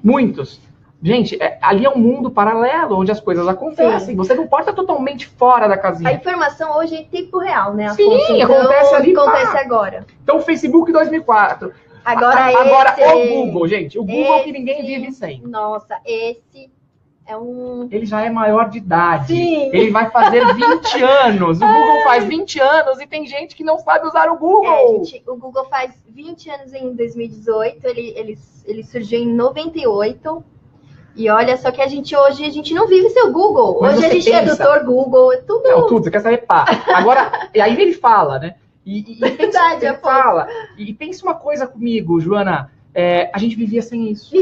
Muitos. Gente, ali é um mundo paralelo, onde as coisas acontecem. Sim. Você não pode estar totalmente fora da casinha. A informação hoje é em tempo real, né? Sim, então, acontece ali. Acontece agora. Então, o Facebook 2004. Agora o Google, gente. O Google que ninguém vive sem. Nossa, esse é um... Ele já é maior de idade. Sim. Ele vai fazer 20 anos. O Google faz 20 anos e tem gente que não sabe usar o Google. Gente, o Google faz 20 anos em 2018. Ele surgiu em 98. E olha, só que hoje a gente não vive seu Google. Mas hoje a gente é doutor Google, é tudo... Não, tudo, você quer saber, pá. Agora, e aí ele fala, né? Verdade, ele fala. E pensa uma coisa comigo, Joana. A gente vivia sem isso.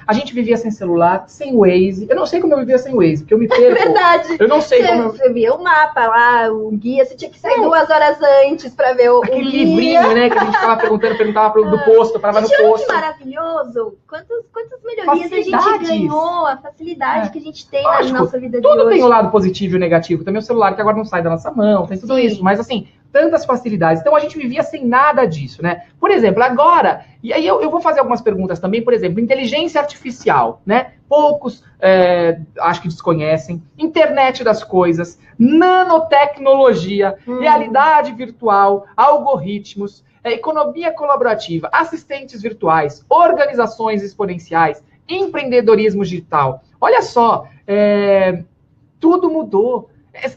A gente vivia sem celular, sem Waze. Eu não sei como eu vivia sem Waze, porque eu me perco. Verdade. Eu não sei como Você via o mapa lá, o guia, você tinha que sair 2 horas antes pra ver o aquele guia. livrinho, né, que a gente ficava perguntava do posto, parava no posto. Que maravilhoso. Quantas melhorias a gente ganhou, a facilidade que a gente tem na nossa vida de hoje. Tudo tem o lado positivo e o negativo. Também o celular que agora não sai da nossa mão, tem tudo isso. Mas assim, tantas facilidades. Então a gente vivia sem nada disso, né? Por exemplo, agora, e aí eu vou fazer algumas perguntas também, por exemplo, inteligência artificial, né? Poucos acho que desconhecem, internet das coisas, nanotecnologia, realidade virtual, algoritmos, economia colaborativa, assistentes virtuais, organizações exponenciais, empreendedorismo digital. Olha só, tudo mudou.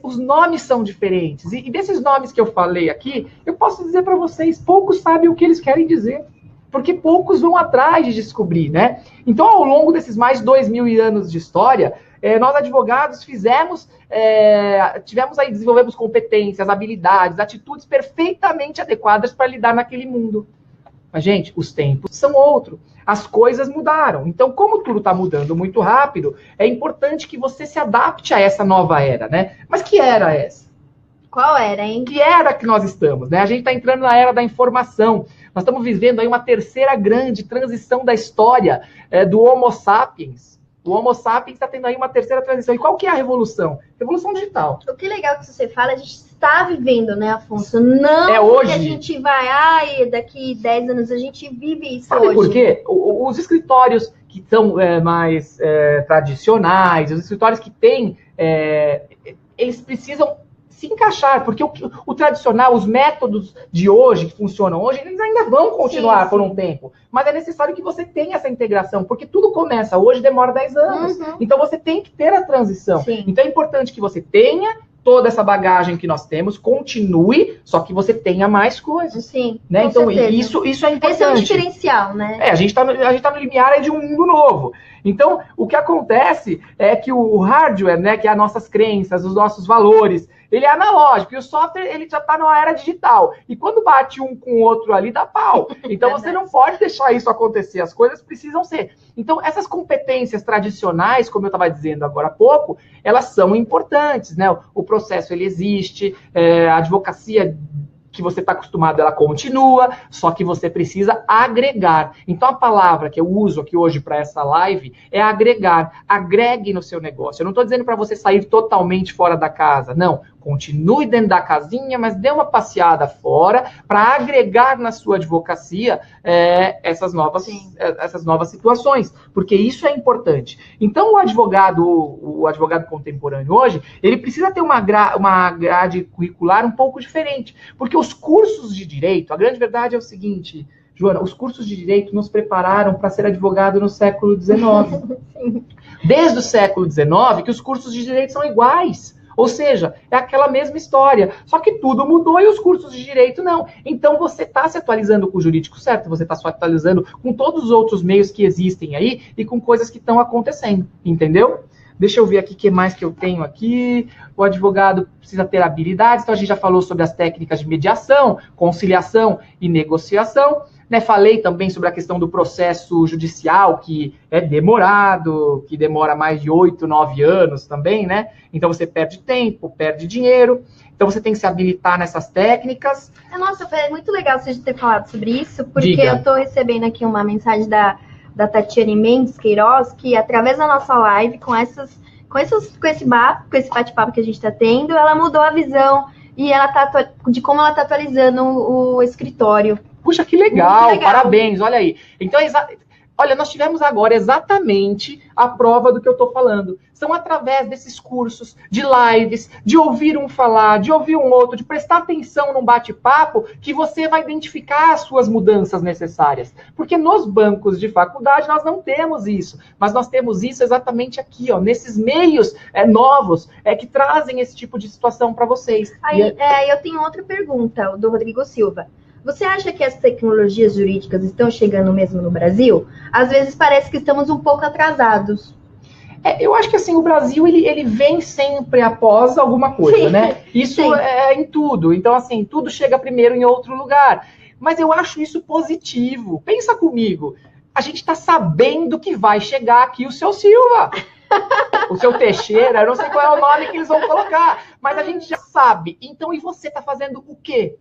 Os nomes são diferentes. E desses nomes que eu falei aqui, eu posso dizer para vocês, poucos sabem o que eles querem dizer. Porque poucos vão atrás de descobrir, né? Então, ao longo desses mais de 2.000 anos de história, nós advogados desenvolvemos competências, habilidades, atitudes perfeitamente adequadas para lidar naquele mundo. Mas, gente, os tempos são outros. As coisas mudaram. Então, como tudo está mudando muito rápido, é importante que você se adapte a essa nova era, né? Mas que era essa? Qual era, hein? Que era que nós estamos, né? A gente está entrando na era da informação. Nós estamos vivendo aí uma terceira grande transição da história do Homo sapiens. O Homo sapiens está tendo aí uma terceira transição. E qual que é a revolução? Revolução digital. O que é legal que você fala, a gente está vivendo, né, Afonso? Não é hoje. Que a gente vai, daqui 10 anos, a gente vive isso. Sabe hoje. Por quê? Os escritórios que são mais tradicionais, os escritórios que têm, eles precisam se encaixar, porque o tradicional, os métodos de hoje, que funcionam hoje, eles ainda vão continuar por um tempo. Mas é necessário que você tenha essa integração, porque tudo começa hoje, demora 10 anos. Então você tem que ter a transição. Sim. Então é importante que você tenha toda essa bagagem que nós temos, continue, só que você tenha mais coisas. Sim, né? Então isso é importante. Esse é um diferencial, né? A gente tá no limiar aí de um mundo novo. Então, o que acontece é que o hardware, né, que é as nossas crenças, os nossos valores, ele é analógico, e o software, ele já está numa era digital. E quando bate um com o outro ali, dá pau. Então, você não pode deixar isso acontecer, as coisas precisam ser. Então, essas competências tradicionais, como eu estava dizendo agora há pouco, elas são importantes, né? O processo, ele existe, a advocacia que você está acostumado, ela continua, só que você precisa agregar. Então, a palavra que eu uso aqui hoje para essa live é agregar. Agregue no seu negócio. Eu não estou dizendo para você sair totalmente fora da casa, não. Continue dentro da casinha, mas dê uma passeada fora para agregar na sua advocacia essas novas situações, porque isso é importante. Então, o advogado contemporâneo hoje, ele precisa ter uma grade curricular um pouco diferente, porque os cursos de direito, a grande verdade é o seguinte, Joana, os cursos de direito nos prepararam para ser advogado no século XIX. Desde o século XIX, que os cursos de direito são iguais. Ou seja, é aquela mesma história. Só que tudo mudou e os cursos de direito não. Então você está se atualizando com o jurídico certo, você está se atualizando com todos os outros meios que existem aí e com coisas que estão acontecendo, entendeu? Deixa eu ver aqui o que mais que eu tenho aqui. O advogado precisa ter habilidades. Então a gente já falou sobre as técnicas de mediação, conciliação e negociação. Né, falei também sobre a questão do processo judicial, que é demorado, que demora mais de 8, 9 anos também, né? Então você perde tempo, perde dinheiro. Então você tem que se habilitar nessas técnicas. Nossa, é muito legal você ter falado sobre isso, porque Diga. Eu estou recebendo aqui uma mensagem da Tatiane Mendes Queiroz, que através da nossa live, com esse bate-papo que a gente está tendo, ela mudou a visão e de como ela está atualizando o escritório. Puxa, que legal, parabéns, olha aí. Então, olha, nós tivemos agora exatamente a prova do que eu estou falando. São através desses cursos, de lives, de ouvir um falar, de ouvir um outro, de prestar atenção num bate-papo, que você vai identificar as suas mudanças necessárias. Porque nos bancos de faculdade nós não temos isso, mas nós temos isso exatamente aqui, ó, nesses meios novos que trazem esse tipo de situação para vocês. Aí, eu tenho outra pergunta, do Rodrigo Silva. Você acha que as tecnologias jurídicas estão chegando mesmo no Brasil? Às vezes parece que estamos um pouco atrasados. Eu acho que assim, o Brasil ele vem sempre após alguma coisa, né? Isso é em tudo. Então, assim, tudo chega primeiro em outro lugar. Mas eu acho isso positivo. Pensa comigo. A gente está sabendo que vai chegar aqui o seu Silva. O seu Teixeira, eu não sei qual é o nome que eles vão colocar. Mas a gente já sabe. Então, e você está fazendo o quê?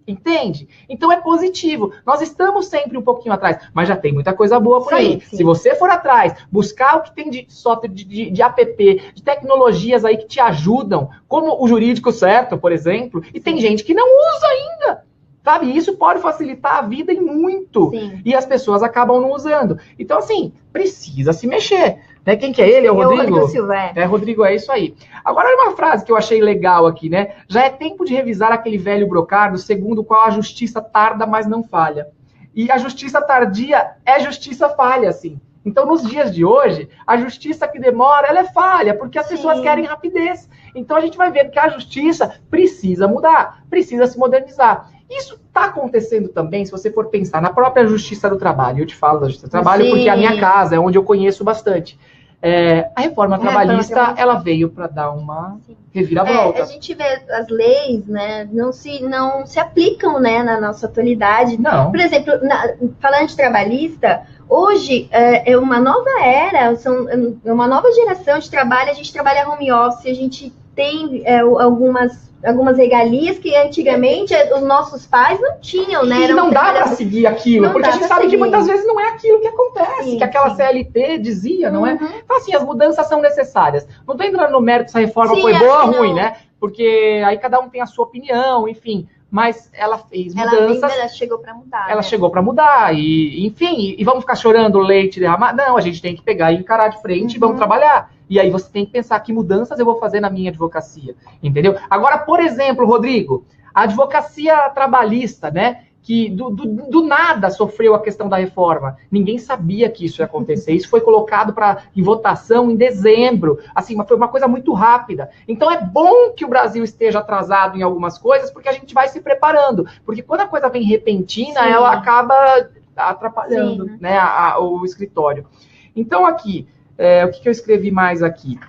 Entende? Então é positivo. Nós estamos sempre um pouquinho atrás, mas já tem muita coisa boa por aí. Sim. Se você for atrás, buscar o que tem de software, de app, de tecnologias aí que te ajudam, como o jurídico certo, por exemplo, e tem gente que não usa ainda. Sabe? Isso pode facilitar a vida e muito. Sim. E as pessoas acabam não usando. Então, assim, precisa se mexer. Né? Quem que é ele? É o Rodrigo? Rodrigo Silva, Rodrigo, é isso aí. Agora, olha uma frase que eu achei legal aqui, né? Já é tempo de revisar aquele velho brocardo, segundo o qual a justiça tarda, mas não falha. E a justiça tardia é justiça falha, assim. Então, nos dias de hoje, a justiça que demora, ela é falha, porque as pessoas querem rapidez. Então, a gente vai ver que a justiça precisa mudar, precisa se modernizar. Isso está acontecendo também, se você for pensar na própria Justiça do Trabalho. Eu te falo da Justiça do Trabalho porque é a minha casa, é onde eu conheço bastante. A reforma trabalhista, ela veio para dar uma reviravolta. A gente vê as leis, né, não se aplicam, né, na nossa atualidade. Não. Por exemplo, falando de trabalhista, hoje é uma nova era, é uma nova geração de trabalho, a gente trabalha home office, a gente tem algumas algumas regalias que antigamente os nossos pais não tinham, né? E não dá para seguir aquilo, porque a gente sabe que muitas vezes não é aquilo que acontece, Sim, que aquela sim. CLT dizia, não é? Então, assim, as mudanças são necessárias. Não tô entrando no mérito se a reforma Sim, foi boa ou acho que ruim, não. né? Porque aí cada um tem a sua opinião, enfim. Mas ela fez mudanças. Ela chegou para mudar. Ela né? chegou para mudar, e enfim, e vamos ficar chorando leite derramado? Não, a gente tem que pegar e encarar de frente e vamos trabalhar. E aí você tem que pensar que mudanças eu vou fazer na minha advocacia, entendeu? Agora, por exemplo, Rodrigo, a advocacia trabalhista, né? Que do nada sofreu a questão da reforma. Ninguém sabia que isso ia acontecer. Isso foi colocado em votação em dezembro. Assim, foi uma coisa muito rápida. Então é bom que o Brasil esteja atrasado em algumas coisas, porque a gente vai se preparando. Porque quando a coisa vem repentina, Sim. ela acaba atrapalhando, Sim. né, o escritório. Então aqui, o que eu escrevi mais aqui?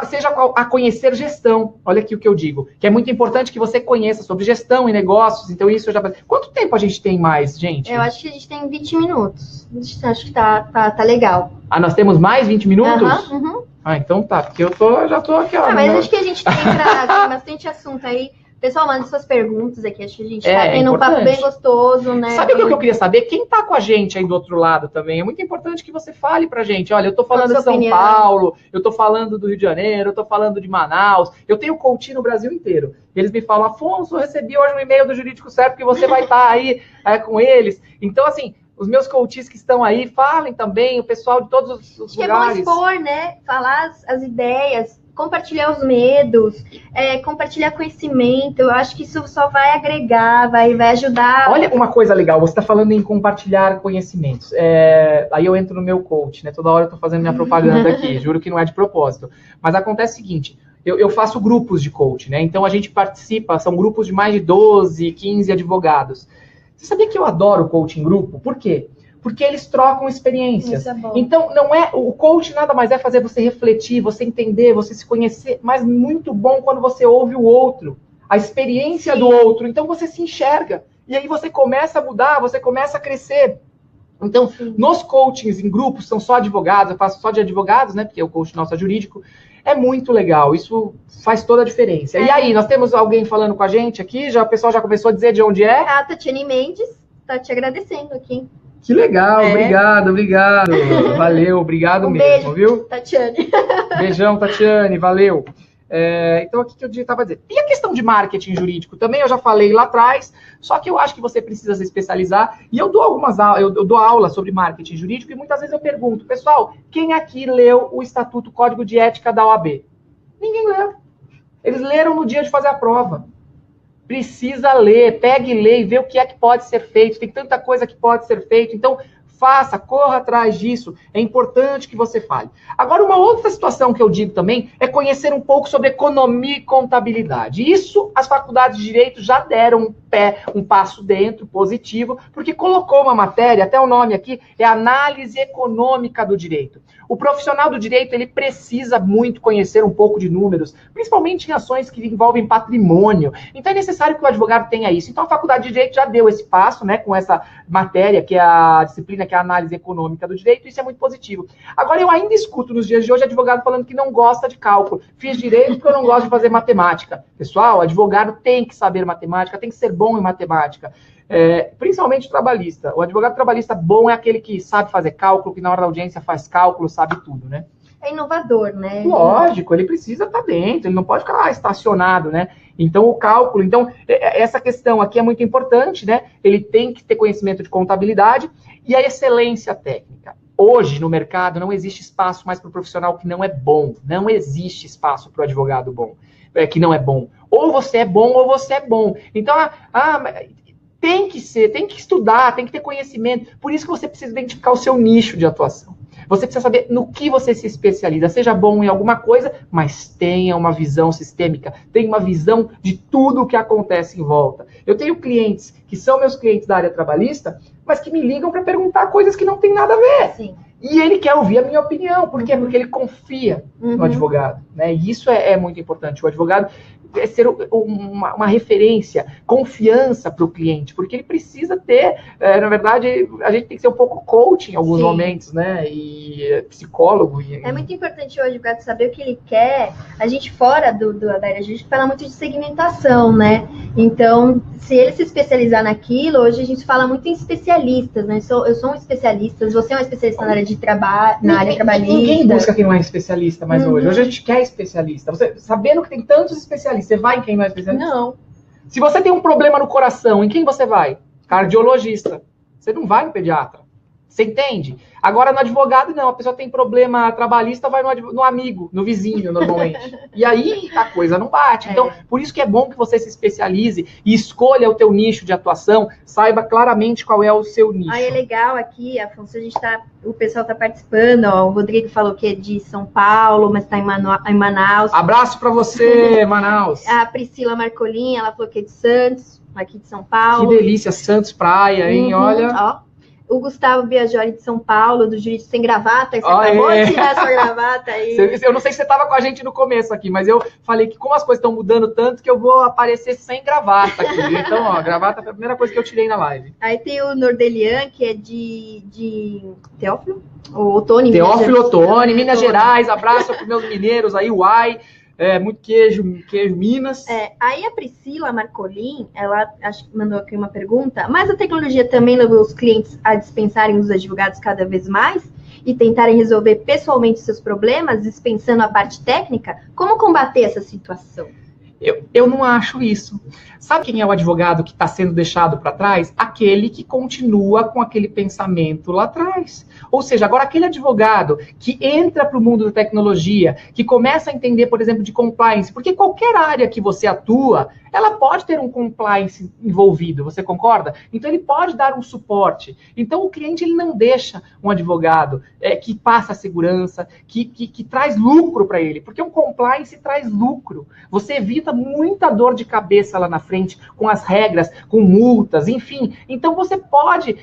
Seja a conhecer gestão. Olha aqui o que eu digo. Que é muito importante que você conheça sobre gestão e negócios. Então, isso eu já... Quanto tempo a gente tem mais, gente? Eu acho que a gente tem 20 minutos. Acho que tá legal. Ah, nós temos mais 20 minutos? Uhum. Ah, então tá. Porque eu já tô aqui, ó. Mas acho que a gente tem bastante assunto aí. Pessoal, manda suas perguntas aqui. Acho que a gente tá tendo um papo bem gostoso, né? Sabe o que eu queria saber? Quem tá com a gente aí do outro lado também? É muito importante que você fale pra gente. Olha, eu tô falando de São Paulo, eu tô falando do Rio de Janeiro, eu tô falando de Manaus. Eu tenho coach no Brasil inteiro. Eles me falam, Afonso, eu recebi hoje um e-mail do Jurídico Certo que você vai estar aí com eles. Então, assim, os meus coaches que estão aí, falem também, o pessoal de todos os lugares. É bom expor, né? Falar as ideias, compartilhar os medos, compartilhar conhecimento. Eu acho que isso só vai agregar, vai ajudar. Olha uma coisa legal, você está falando em compartilhar conhecimentos. Aí eu entro no meu coach, né? Toda hora eu estou fazendo minha propaganda aqui, juro que não é de propósito. Mas acontece o seguinte, eu faço grupos de coach, né? Então a gente participa, são grupos de mais de 12, 15 advogados. Você sabia que eu adoro coaching em grupo? Por quê? Porque eles trocam experiências. Isso é bom. Então, o coach nada mais é fazer você refletir, você entender, você se conhecer, mas muito bom quando você ouve o outro, a experiência do outro. Então, você se enxerga. E aí você começa a mudar, você começa a crescer. Então, nos coachings em grupos, são só advogados, eu faço só de advogados, né? Porque o coach nosso é jurídico. É muito legal, isso faz toda a diferença. E aí, nós temos alguém falando com a gente aqui? O pessoal já começou a dizer de onde é? A Tatiane Mendes tá te agradecendo aqui. Que legal, obrigado. Valeu, obrigado mesmo, beijo, viu? Tatiane. Beijão, Tatiane, valeu. Então, aqui que eu estava dizendo. E a questão de marketing jurídico também, eu já falei lá atrás, só que eu acho que você precisa se especializar. E eu dou eu dou aula sobre marketing jurídico e muitas vezes eu pergunto, pessoal, quem aqui leu o Estatuto Código de Ética da OAB? Ninguém leu. Eles leram no dia de fazer a prova. Precisa ler, pegue e lê e vê o que é que pode ser feito. Tem tanta coisa que pode ser feito. Então, faça, corra atrás disso. É importante que você fale. Agora, uma outra situação que eu digo também é conhecer um pouco sobre economia e contabilidade. Isso, as faculdades de Direito já deram um passo dentro, positivo, porque colocou uma matéria, até o nome aqui, é Análise Econômica do Direito. O profissional do direito, ele precisa muito conhecer um pouco de números, principalmente em ações que envolvem patrimônio. Então, é necessário que o advogado tenha isso. Então, a Faculdade de Direito já deu esse passo, né, com essa matéria, que é a disciplina, que é a Análise Econômica do Direito, isso é muito positivo. Agora, eu ainda escuto nos dias de hoje advogado falando que não gosta de cálculo. Fiz direito porque eu não gosto de fazer matemática. Pessoal, advogado tem que saber matemática, tem que ser bom em matemática. Principalmente trabalhista. O advogado trabalhista bom é aquele que sabe fazer cálculo, que na hora da audiência faz cálculo, sabe tudo, né? É inovador, né? Lógico, ele precisa estar dentro, ele não pode ficar estacionado, né? Então, o cálculo, essa questão aqui é muito importante, né? Ele tem que ter conhecimento de contabilidade e a excelência técnica. Hoje, no mercado, não existe espaço mais para o profissional que não é bom. Não existe espaço para o advogado bom, que não é bom. Ou você é bom, ou você é bom. Então, tem que estudar, tem que ter conhecimento. Por isso que você precisa identificar o seu nicho de atuação. Você precisa saber no que você se especializa. Seja bom em alguma coisa, mas tenha uma visão sistêmica. Tenha uma visão de tudo o que acontece em volta. Eu tenho clientes que são meus clientes da área trabalhista, mas que me ligam para perguntar coisas que não tem nada a ver. Sim. E ele quer ouvir a minha opinião. Por quê? Porque ele confia no advogado, né? E isso é muito importante. O advogado é ser uma referência, confiança para o cliente, porque ele precisa ter, na verdade, a gente tem que ser um pouco coach em alguns momentos, né? E psicólogo. É muito importante o advogado saber o que ele quer. A gente fora da área, a gente fala muito de segmentação, né? Então, se ele se especializar naquilo, hoje a gente fala muito em especialistas, né? Eu sou um especialista, você é um especialista na área de trabalho, na área trabalhista. Ninguém busca quem não é especialista mais hoje. Hoje a gente quer especialista. Você, sabendo que tem tantos especialistas, você vai em quem não é especialista? Não. Se você tem um problema no coração, em quem você vai? Cardiologista. Você não vai no pediatra. Você entende? Agora, no advogado, não. A pessoa tem problema trabalhista, vai no amigo, no vizinho, normalmente. E aí, a coisa não bate. Então, por isso que é bom que você se especialize e escolha o teu nicho de atuação, saiba claramente qual é o seu nicho. Aí é legal aqui, Afonso, o pessoal está participando, ó, o Rodrigo falou que é de São Paulo, mas está em Manaus. Abraço para você, Manaus. A Priscila Marcolin, ela falou que é de Santos, aqui de São Paulo. Que delícia, Santos Praia, hein? Olha... Ó. O Gustavo Biagioli de São Paulo, do Jurídico Sem Gravata, você acabou de tirar sua gravata aí. Eu não sei se você estava com a gente no começo aqui, mas eu falei que como as coisas estão mudando tanto que eu vou aparecer sem gravata aqui. Então, ó, gravata foi a primeira coisa que eu tirei na live. Aí tem o Nordelian, que é de Teófilo? O Otoni. Teófilo Otoni, Minas Gerais. Abraço para os meus mineiros aí, uai. Muito queijo Minas. Aí a Priscila Marcolin, ela acho que mandou aqui uma pergunta, mas a tecnologia também levou os clientes a dispensarem os advogados cada vez mais e tentarem resolver pessoalmente seus problemas, dispensando a parte técnica? Como combater essa situação? Eu não acho isso. Sabe quem é o advogado que está sendo deixado para trás? Aquele que continua com aquele pensamento lá atrás. Ou seja, agora aquele advogado que entra para o mundo da tecnologia, que começa a entender, por exemplo, de compliance, porque qualquer área que você atua, ela pode ter um compliance envolvido, você concorda? Então ele pode dar um suporte. Então o cliente ele não deixa um advogado que passa a segurança, que traz lucro para ele, porque um compliance traz lucro. Você evita muita dor de cabeça lá na frente, com as regras, com multas, enfim. Então você pode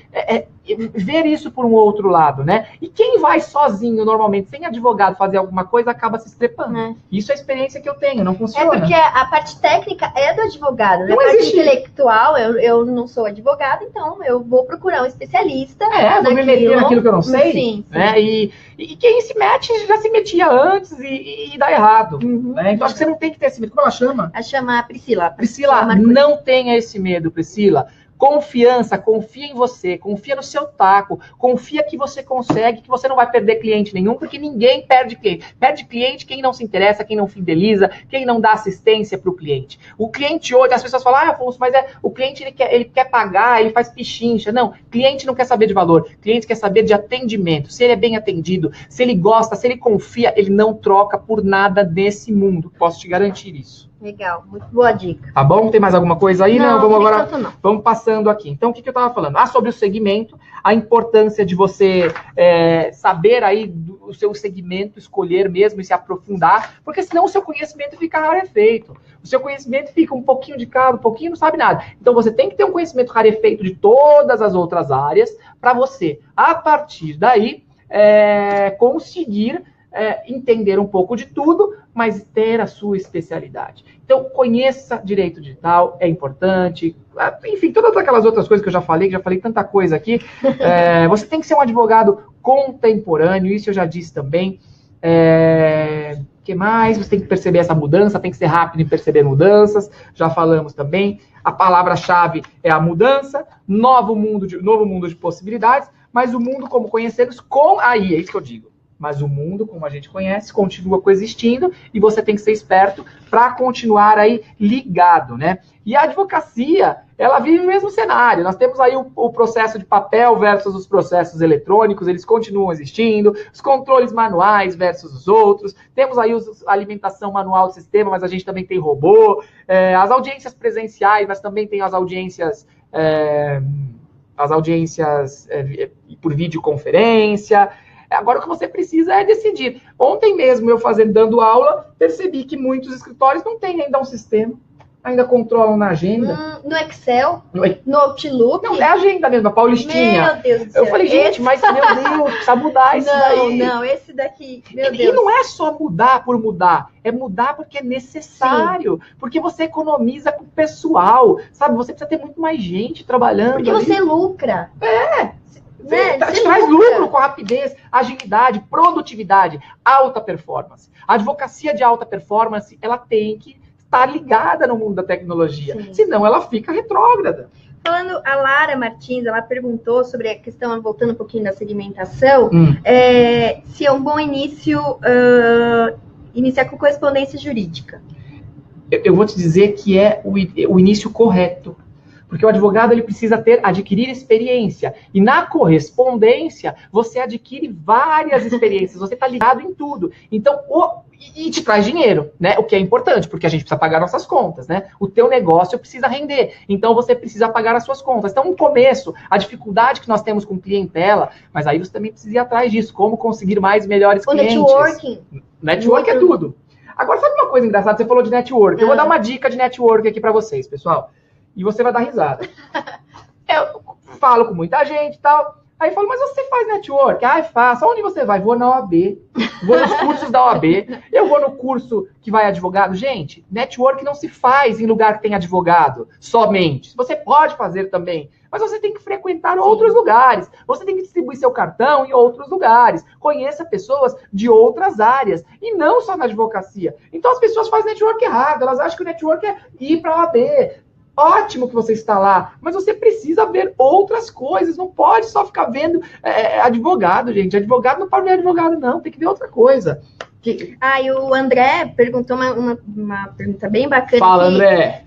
ver isso por um outro lado, né? E quem vai sozinho, normalmente, sem advogado, fazer alguma coisa, acaba se estrepando. Isso é a experiência que eu tenho, não funciona. Porque a parte técnica é do advogado, né? Não a parte existe. Intelectual, eu não sou advogado, então eu vou procurar um especialista. Vou me meter naquilo que eu não sei. Sim. Né? E quem se mete, já se metia antes e dá errado. Né? Então acho que você não tem que ter esse medo. Como ela chama? A chama Priscila. Priscila, não tenha esse medo, Priscila. Confiança, confia em você, confia no seu taco, confia que você consegue, que você não vai perder cliente nenhum, porque ninguém perde cliente. Perde cliente quem não se interessa, quem não fideliza, quem não dá assistência para o cliente. O cliente hoje, as pessoas falam, Afonso, mas o cliente ele quer pagar, ele faz pichincha. Não, cliente não quer saber de valor, cliente quer saber de atendimento. Se ele é bem atendido, se ele gosta, se ele confia, ele não troca por nada nesse mundo. Posso te garantir isso. Legal, muito boa dica. Tá bom? Tem mais alguma coisa aí? Não, vamos agora. Não. Vamos passando aqui. Então, o que eu estava falando? Sobre o segmento, a importância de você saber aí o seu segmento, escolher mesmo e se aprofundar, porque senão o seu conhecimento fica rarefeito. O seu conhecimento fica um pouquinho de cada, um pouquinho não sabe nada. Então, você tem que ter um conhecimento rarefeito de todas as outras áreas para você, a partir daí, conseguir entender um pouco de tudo, mas ter a sua especialidade. Então, conheça direito digital, é importante. Enfim, todas aquelas outras coisas que eu já falei tanta coisa aqui. Você tem que ser um advogado contemporâneo, isso eu já disse também. O que mais? Você tem que perceber essa mudança, tem que ser rápido em perceber mudanças, já falamos também. A palavra-chave é a mudança, novo mundo de possibilidades, mas o mundo como conhecemos é isso que eu digo. Mas o mundo, como a gente conhece, continua coexistindo e você tem que ser esperto para continuar aí ligado, né? E a advocacia, ela vive o mesmo cenário. Nós temos aí o processo de papel versus os processos eletrônicos, eles continuam existindo, os controles manuais versus os outros, temos aí a alimentação manual do sistema, mas a gente também tem robô, as audiências presenciais, mas também tem as audiências por videoconferência. Agora o que você precisa é decidir. Ontem mesmo, dando aula, percebi que muitos escritórios não têm ainda um sistema. ainda controlam na agenda. No Excel, no Outlook. Não, é a agenda mesmo, a Paulistinha. Meu Deus do céu. Eu falei, gente, mas meu Deus, precisa mudar isso daí. Não, esse daqui, meu Deus. E não é só mudar por mudar, é mudar porque é necessário, porque você economiza com o pessoal, sabe? Você precisa ter muito mais gente trabalhando. Porque você lucra. Né? Traz lucro com rapidez, agilidade, produtividade, alta performance. A advocacia de alta performance, ela tem que estar ligada no mundo da tecnologia, senão ela fica retrógrada. Falando, a Lara Martins, ela perguntou sobre a questão, voltando um pouquinho da segmentação, se é um bom início iniciar com correspondência jurídica. Eu vou te dizer que é o início correto. Porque o advogado ele precisa adquirir experiência. E na correspondência, você adquire várias experiências. Você está ligado em tudo. Então, e te traz dinheiro, né? O que é importante, porque a gente precisa pagar nossas contas, né? O teu negócio precisa render. Então, você precisa pagar as suas contas. Então, no começo, a dificuldade que nós temos com clientela, mas aí você também precisa ir atrás disso. Como conseguir mais e melhores clientes. O networking. Network é tudo. Agora, sabe uma coisa engraçada? Você falou de network. Eu vou dar uma dica de network aqui para vocês, pessoal. E você vai dar risada. Eu falo com muita gente e tal. Aí eu falo, mas você faz network? Ah, faço. Aonde você vai? Vou na OAB. Vou nos cursos da OAB. Eu vou no curso que vai advogado. Gente, network não se faz em lugar que tem advogado somente. Você pode fazer também. Mas você tem que frequentar outros lugares. Você tem que distribuir seu cartão em outros lugares. Conheça pessoas de outras áreas. E não só na advocacia. Então as pessoas fazem network errado. Elas acham que o network é ir para a OAB. Ótimo que você está lá, mas você precisa ver outras coisas, não pode só ficar vendo advogado, gente. Advogado não pode ver advogado, não, tem que ver outra coisa. E o André perguntou uma pergunta bem bacana. Fala, André.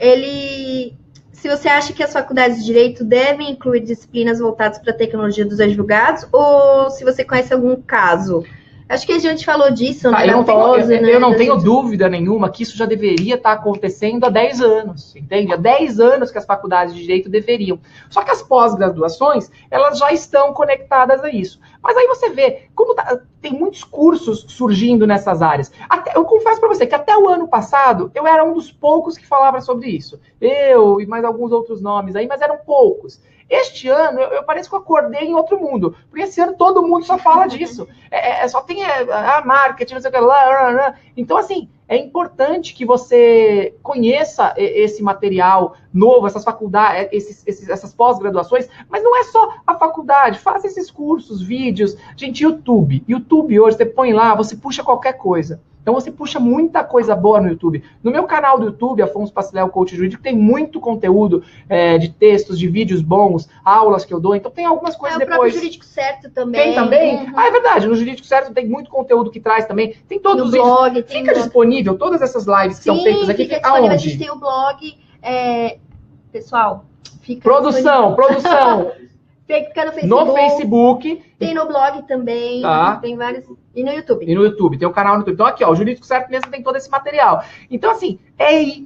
Se você acha que as faculdades de Direito devem incluir disciplinas voltadas para a tecnologia dos advogados, ou se você conhece algum caso? Acho que a gente falou disso, né? Eu não tenho dúvida nenhuma que isso já deveria estar acontecendo há 10 anos, entende? Há 10 anos que as faculdades de Direito deveriam. Só que as pós-graduações, elas já estão conectadas a isso. Mas aí você vê, como tem muitos cursos surgindo nessas áreas. Eu confesso para você que até o ano passado, eu era um dos poucos que falava sobre isso. Eu e mais alguns outros nomes aí, mas eram poucos. Este ano, eu parece que eu acordei em outro mundo. Porque esse ano todo mundo só fala disso. Só tem marketing, não sei o que lá. Então, assim, é importante que você conheça esse material novo, essas faculdades, essas pós-graduações. Mas não é só a faculdade. Faça esses cursos, vídeos. Gente, YouTube. YouTube hoje, você põe lá, você puxa qualquer coisa. Então você puxa muita coisa boa no YouTube. No meu canal do YouTube, Afonso Paciléu, Coach Jurídico, tem muito conteúdo de textos, de vídeos bons, aulas que eu dou. Então tem algumas coisas depois. O próprio Jurídico Certo também. Tem também? É verdade. No Jurídico Certo tem muito conteúdo que traz também. Tem todos os blog, fica disponível, todas essas lives que são feitas aqui. Fica disponível. A gente tem o blog. Pessoal, fica Produção. Fica no Facebook. No Facebook. Tem no blog também. Tá. Tem vários. E no YouTube. E no YouTube. Tem o canal no YouTube. Então aqui, ó, o Jurídico Certo mesmo tem todo esse material. Então, assim,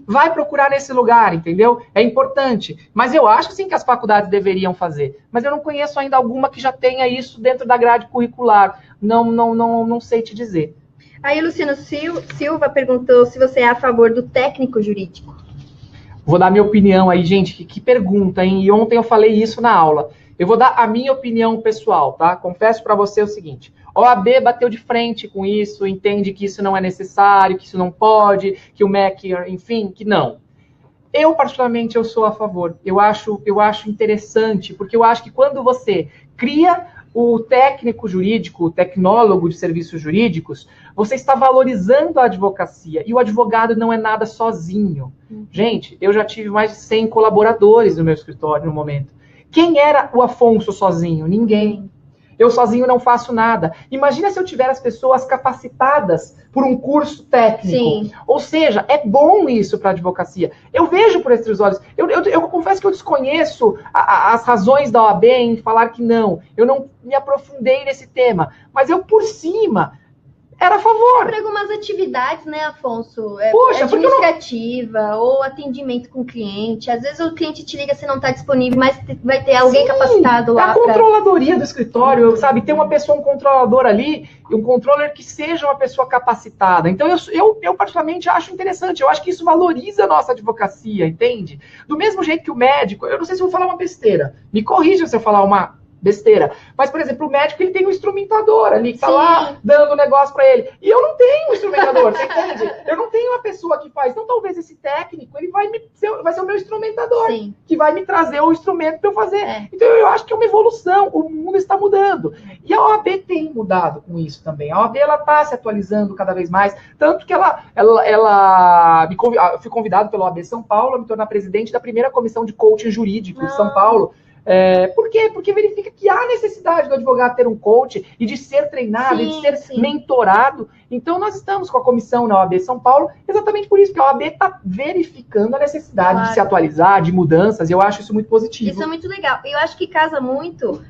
vai procurar nesse lugar, entendeu? É importante. Mas eu acho, sim, que as faculdades deveriam fazer. Mas eu não conheço ainda alguma que já tenha isso dentro da grade curricular. Não sei te dizer. Aí o Luciano Silva perguntou se você é a favor do técnico jurídico. Vou dar minha opinião aí, gente. Que pergunta, hein? E ontem eu falei isso na aula. Eu vou dar a minha opinião pessoal, tá? Confesso para você o seguinte. A OAB bateu de frente com isso, entende que isso não é necessário, que isso não pode, que o MEC, enfim, que não. Eu, particularmente, eu sou a favor. Eu acho interessante, porque eu acho que quando você cria o técnico jurídico, o tecnólogo de serviços jurídicos, você está valorizando a advocacia. E o advogado não é nada sozinho. Gente, eu já tive mais de 100 colaboradores no meu escritório no momento. Quem era o Afonso sozinho? Ninguém. Eu sozinho não faço nada. Imagina se eu tiver as pessoas capacitadas por um curso técnico. Sim. Ou seja, é bom isso para a advocacia. Eu vejo por esses olhos. Eu confesso que eu desconheço as razões da OAB em falar que não. Eu não me aprofundei nesse tema. Mas eu, por cima, era a favor. Para algumas atividades, né, Afonso? Poxa, administrativa ou atendimento com o cliente. Às vezes o cliente te liga se não está disponível, mas vai ter alguém capacitado lá. A controladoria do escritório, sabe? Ter uma pessoa, um controlador ali, um controller que seja uma pessoa capacitada. Então, eu particularmente acho interessante. Eu acho que isso valoriza a nossa advocacia, entende? Do mesmo jeito que o médico, eu não sei se eu vou falar uma besteira. Me corrija se eu falar uma besteira. Mas, por exemplo, o médico, ele tem um instrumentador ali, que tá lá dando o negócio para ele. E eu não tenho um instrumentador, você entende? Eu não tenho uma pessoa que faz. Então, talvez esse técnico, ele vai ser o meu instrumentador, que vai me trazer o instrumento para eu fazer. Então, eu acho que é uma evolução. O mundo está mudando. E a OAB tem mudado com isso também. A OAB, ela está se atualizando cada vez mais. Tanto que eu fui convidado pela OAB São Paulo a me tornar presidente da primeira comissão de coaching jurídico de São Paulo. Por quê? Porque verifica que há necessidade do advogado ter um coach e de ser treinado, e de ser mentorado. Então, nós estamos com a comissão na OAB São Paulo exatamente por isso, que a OAB está verificando a necessidade de se atualizar, de mudanças, e eu acho isso muito positivo. Isso é muito legal. Eu acho que casa muito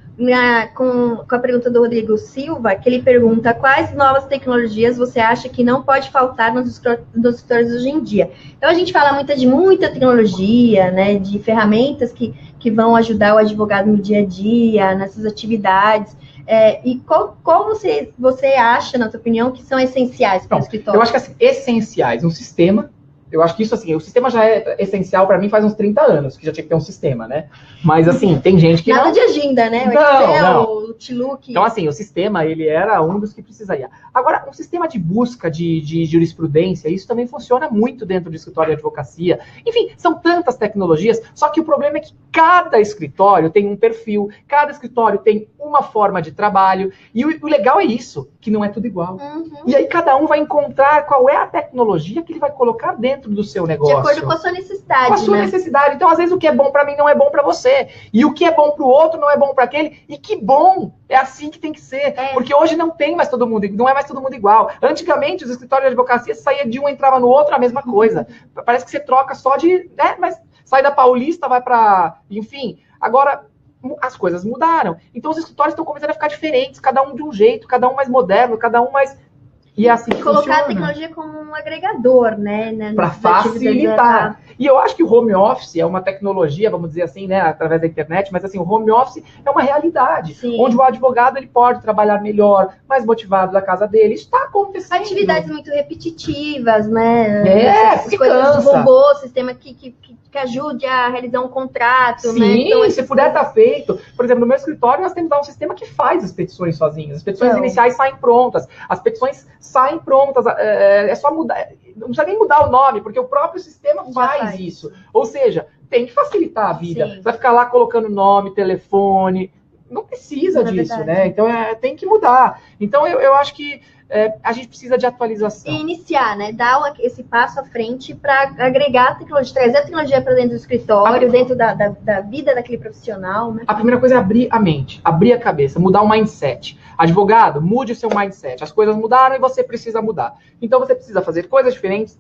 com a pergunta do Rodrigo Silva, que ele pergunta quais novas tecnologias você acha que não pode faltar nos escritórios hoje em dia. Então, a gente fala de muita tecnologia, né, de ferramentas que vão ajudar o advogado no dia a dia, nessas atividades. E qual você acha, na sua opinião, que são essenciais para o escritório? Eu acho que, assim, essenciais, um sistema. Eu acho que isso, assim, o sistema já é essencial para mim faz uns 30 anos, que já tinha que ter um sistema, né? Mas, assim, tem gente que Nada de agenda, né? O Excel, o Outlook. Então, assim, o sistema, ele era um dos que precisaria. Agora, um sistema de busca de jurisprudência, isso também funciona muito dentro do escritório de advocacia. Enfim, são tantas tecnologias, só que o problema é que cada escritório tem um perfil, cada escritório tem uma forma de trabalho, e o legal é isso, que não é tudo igual. E aí cada um vai encontrar qual é a tecnologia que ele vai colocar dentro do seu negócio. De acordo com a sua necessidade. Com a sua necessidade. Então, às vezes, o que é bom para mim não é bom para você. E o que é bom para o outro não é bom para aquele. E que bom! É assim que tem que ser. Porque hoje não tem mais todo mundo, não é mais todo mundo igual. Antigamente, os escritórios de advocacia saía de um, entrava no outro, a mesma coisa. Parece que você troca só de... mas sai da Paulista, vai para... Enfim, agora... As coisas mudaram. Então, os escritórios estão começando a ficar diferentes, cada um de um jeito, cada um mais moderno, cada um mais... E assim colocar a tecnologia como um agregador, né? Para facilitar. E eu acho que o home office é uma tecnologia, vamos dizer assim, né, através da internet, mas assim, o home office é uma realidade, onde o advogado ele pode trabalhar melhor, mais motivado da casa dele. Isso está acontecendo. Atividades muito repetitivas, né? Essas coisas do robô, sistema que ajude a realizar um contrato, né? Então, se puder estar feito, por exemplo, no meu escritório nós temos um sistema que faz as petições sozinhas. As petições iniciais saem prontas, as petições saem prontas, é só mudar, não precisa nem mudar o nome, porque o próprio sistema faz isso. Ou seja, tem que facilitar a vida. Você vai ficar lá colocando nome, telefone, não precisa disso, né? Então tem que mudar. Então eu acho que a gente precisa de atualização. E iniciar, né? Dar esse passo à frente para agregar a tecnologia, trazer a tecnologia para dentro do escritório, dentro da vida daquele profissional, né? A primeira coisa é abrir a mente, abrir a cabeça, mudar o mindset. Advogado, mude o seu mindset. As coisas mudaram e você precisa mudar. Então você precisa fazer coisas diferentes.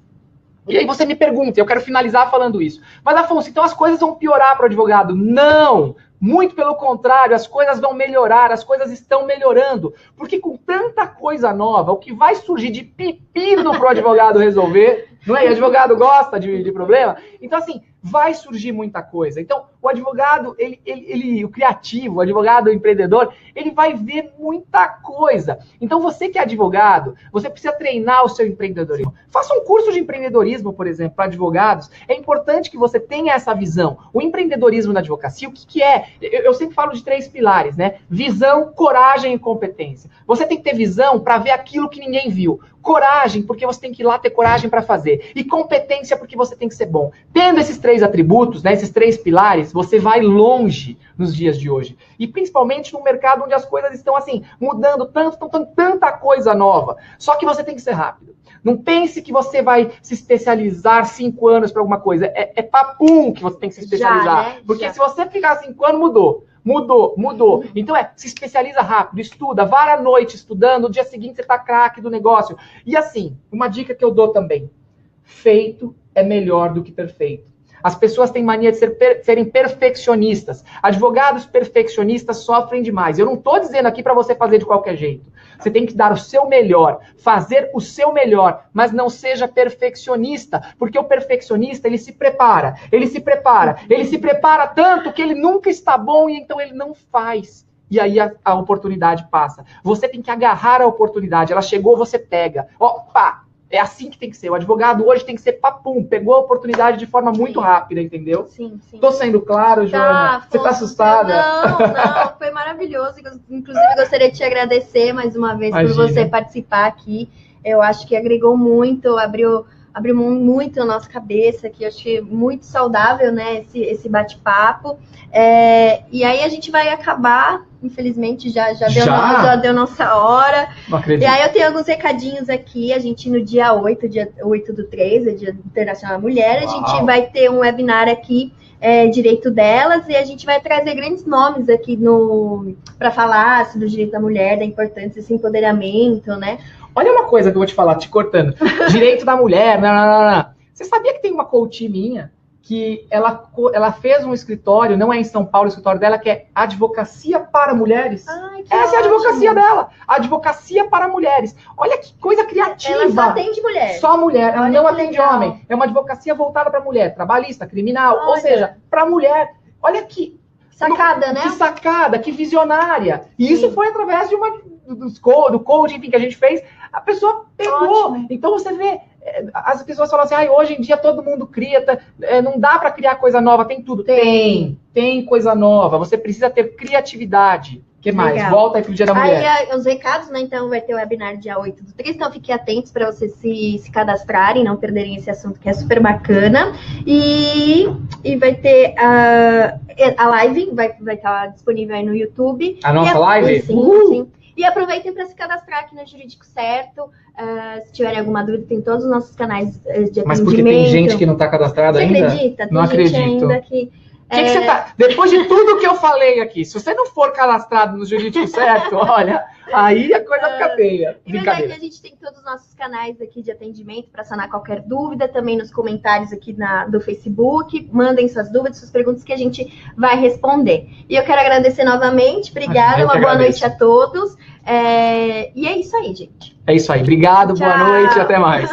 E aí você me pergunta, eu quero finalizar falando isso. Mas, Afonso, então as coisas vão piorar para o advogado? Não! Muito pelo contrário, as coisas vão melhorar, as coisas estão melhorando. Porque com tanta coisa nova, o que vai surgir de pepino para o advogado resolver, não é? E advogado gosta de problema. Então, assim, vai surgir muita coisa. Então, o advogado, o criativo, o advogado, o empreendedor, ele vai ver muita coisa. Então, você que é advogado, você precisa treinar o seu empreendedorismo. Faça um curso de empreendedorismo, por exemplo, para advogados. É importante que você tenha essa visão. O empreendedorismo na advocacia, o que é? Eu sempre falo de 3 pilares, né? Visão, coragem e competência. Você tem que ter visão para ver aquilo que ninguém viu. Coragem, porque você tem que ir lá ter coragem para fazer. E competência, porque você tem que ser bom. Tendo esses 3 atributos, né, esses 3 pilares, você vai longe nos dias de hoje. E principalmente num mercado onde as coisas estão assim, mudando tanto, tanta coisa nova. Só que você tem que ser rápido. Não pense que você vai se especializar 5 anos para alguma coisa. É papum que você tem que se especializar. Já, né? Porque se você ficar 5 anos, mudou. Então se especializa rápido, estuda, vara à noite estudando, no dia seguinte você tá craque do negócio. E assim, uma dica que eu dou também, feito é melhor do que perfeito. As pessoas têm mania de serem perfeccionistas. Advogados perfeccionistas sofrem demais. Eu não estou dizendo aqui para você fazer de qualquer jeito. Você tem que dar o seu melhor, fazer o seu melhor, mas não seja perfeccionista, porque o perfeccionista, ele se prepara tanto que ele nunca está bom e então ele não faz. E aí a oportunidade passa. Você tem que agarrar a oportunidade. Ela chegou, você pega. Opa! É assim que tem que ser. O advogado hoje tem que ser papum. Pegou a oportunidade de forma muito rápida, entendeu? Sim. Tô sendo claro, Joana? Você tá assustada? Não. Foi maravilhoso. Inclusive, gostaria de te agradecer mais uma vez por você participar aqui. Eu acho que agregou muito, abriu muito a nossa cabeça, que eu achei muito saudável, né, esse bate-papo. E aí a gente vai acabar, infelizmente, já deu nossa hora. Não acredito. E aí eu tenho alguns recadinhos aqui. A gente, no dia 8/3, é Dia Internacional da Mulher, a gente vai ter um webinar aqui, Direito Delas, e a gente vai trazer grandes nomes aqui para falar sobre o direito da mulher, da importância desse empoderamento, né? Olha uma coisa que eu vou te falar, te cortando. Direito da mulher, não. Você sabia que tem uma coach minha que ela fez um escritório, não é em São Paulo o escritório dela, que é Advocacia para Mulheres? Essa é a advocacia dela. Advocacia para mulheres. Olha que coisa criativa. Ela só atende mulher. Só mulher. Ela não atende homem. É uma advocacia voltada para mulher. Trabalhista, criminal. Ou seja, para mulher. Olha que... Sacada, né? Que sacada, que visionária. E isso foi através do coaching, enfim, que a gente fez. A pessoa pegou. Ótimo. Então você vê, as pessoas falam assim, hoje em dia todo mundo cria, não dá para criar coisa nova, tem tudo. Tem coisa nova. Você precisa ter criatividade. O que mais? Legal. Volta aí pro Dia da Mulher. Aí os recados, né? Então vai ter o webinar dia 8/3, então fiquem atentos para vocês se cadastrarem, não perderem esse assunto que é super bacana. E vai ter a live, vai estar disponível aí no YouTube. A nossa live? Sim. E aproveitem para se cadastrar aqui no Jurídico Certo. Se tiverem alguma dúvida, tem todos os nossos canais de atendimento. Mas porque tem gente que não está cadastrada ainda? Você acredita? Tem não gente acredito. ainda que... Que você tá... Depois de tudo que eu falei aqui, se você não for cadastrado no Jurídico Certo, olha, aí a coisa fica feia. E verdade que a gente tem todos os nossos canais aqui de atendimento para sanar qualquer dúvida, também nos comentários aqui do Facebook. Mandem suas dúvidas, suas perguntas que a gente vai responder. E eu quero agradecer novamente. Obrigada, uma boa noite a todos. E é isso aí, gente. É isso aí. Obrigado, Tchau. Boa noite e até mais.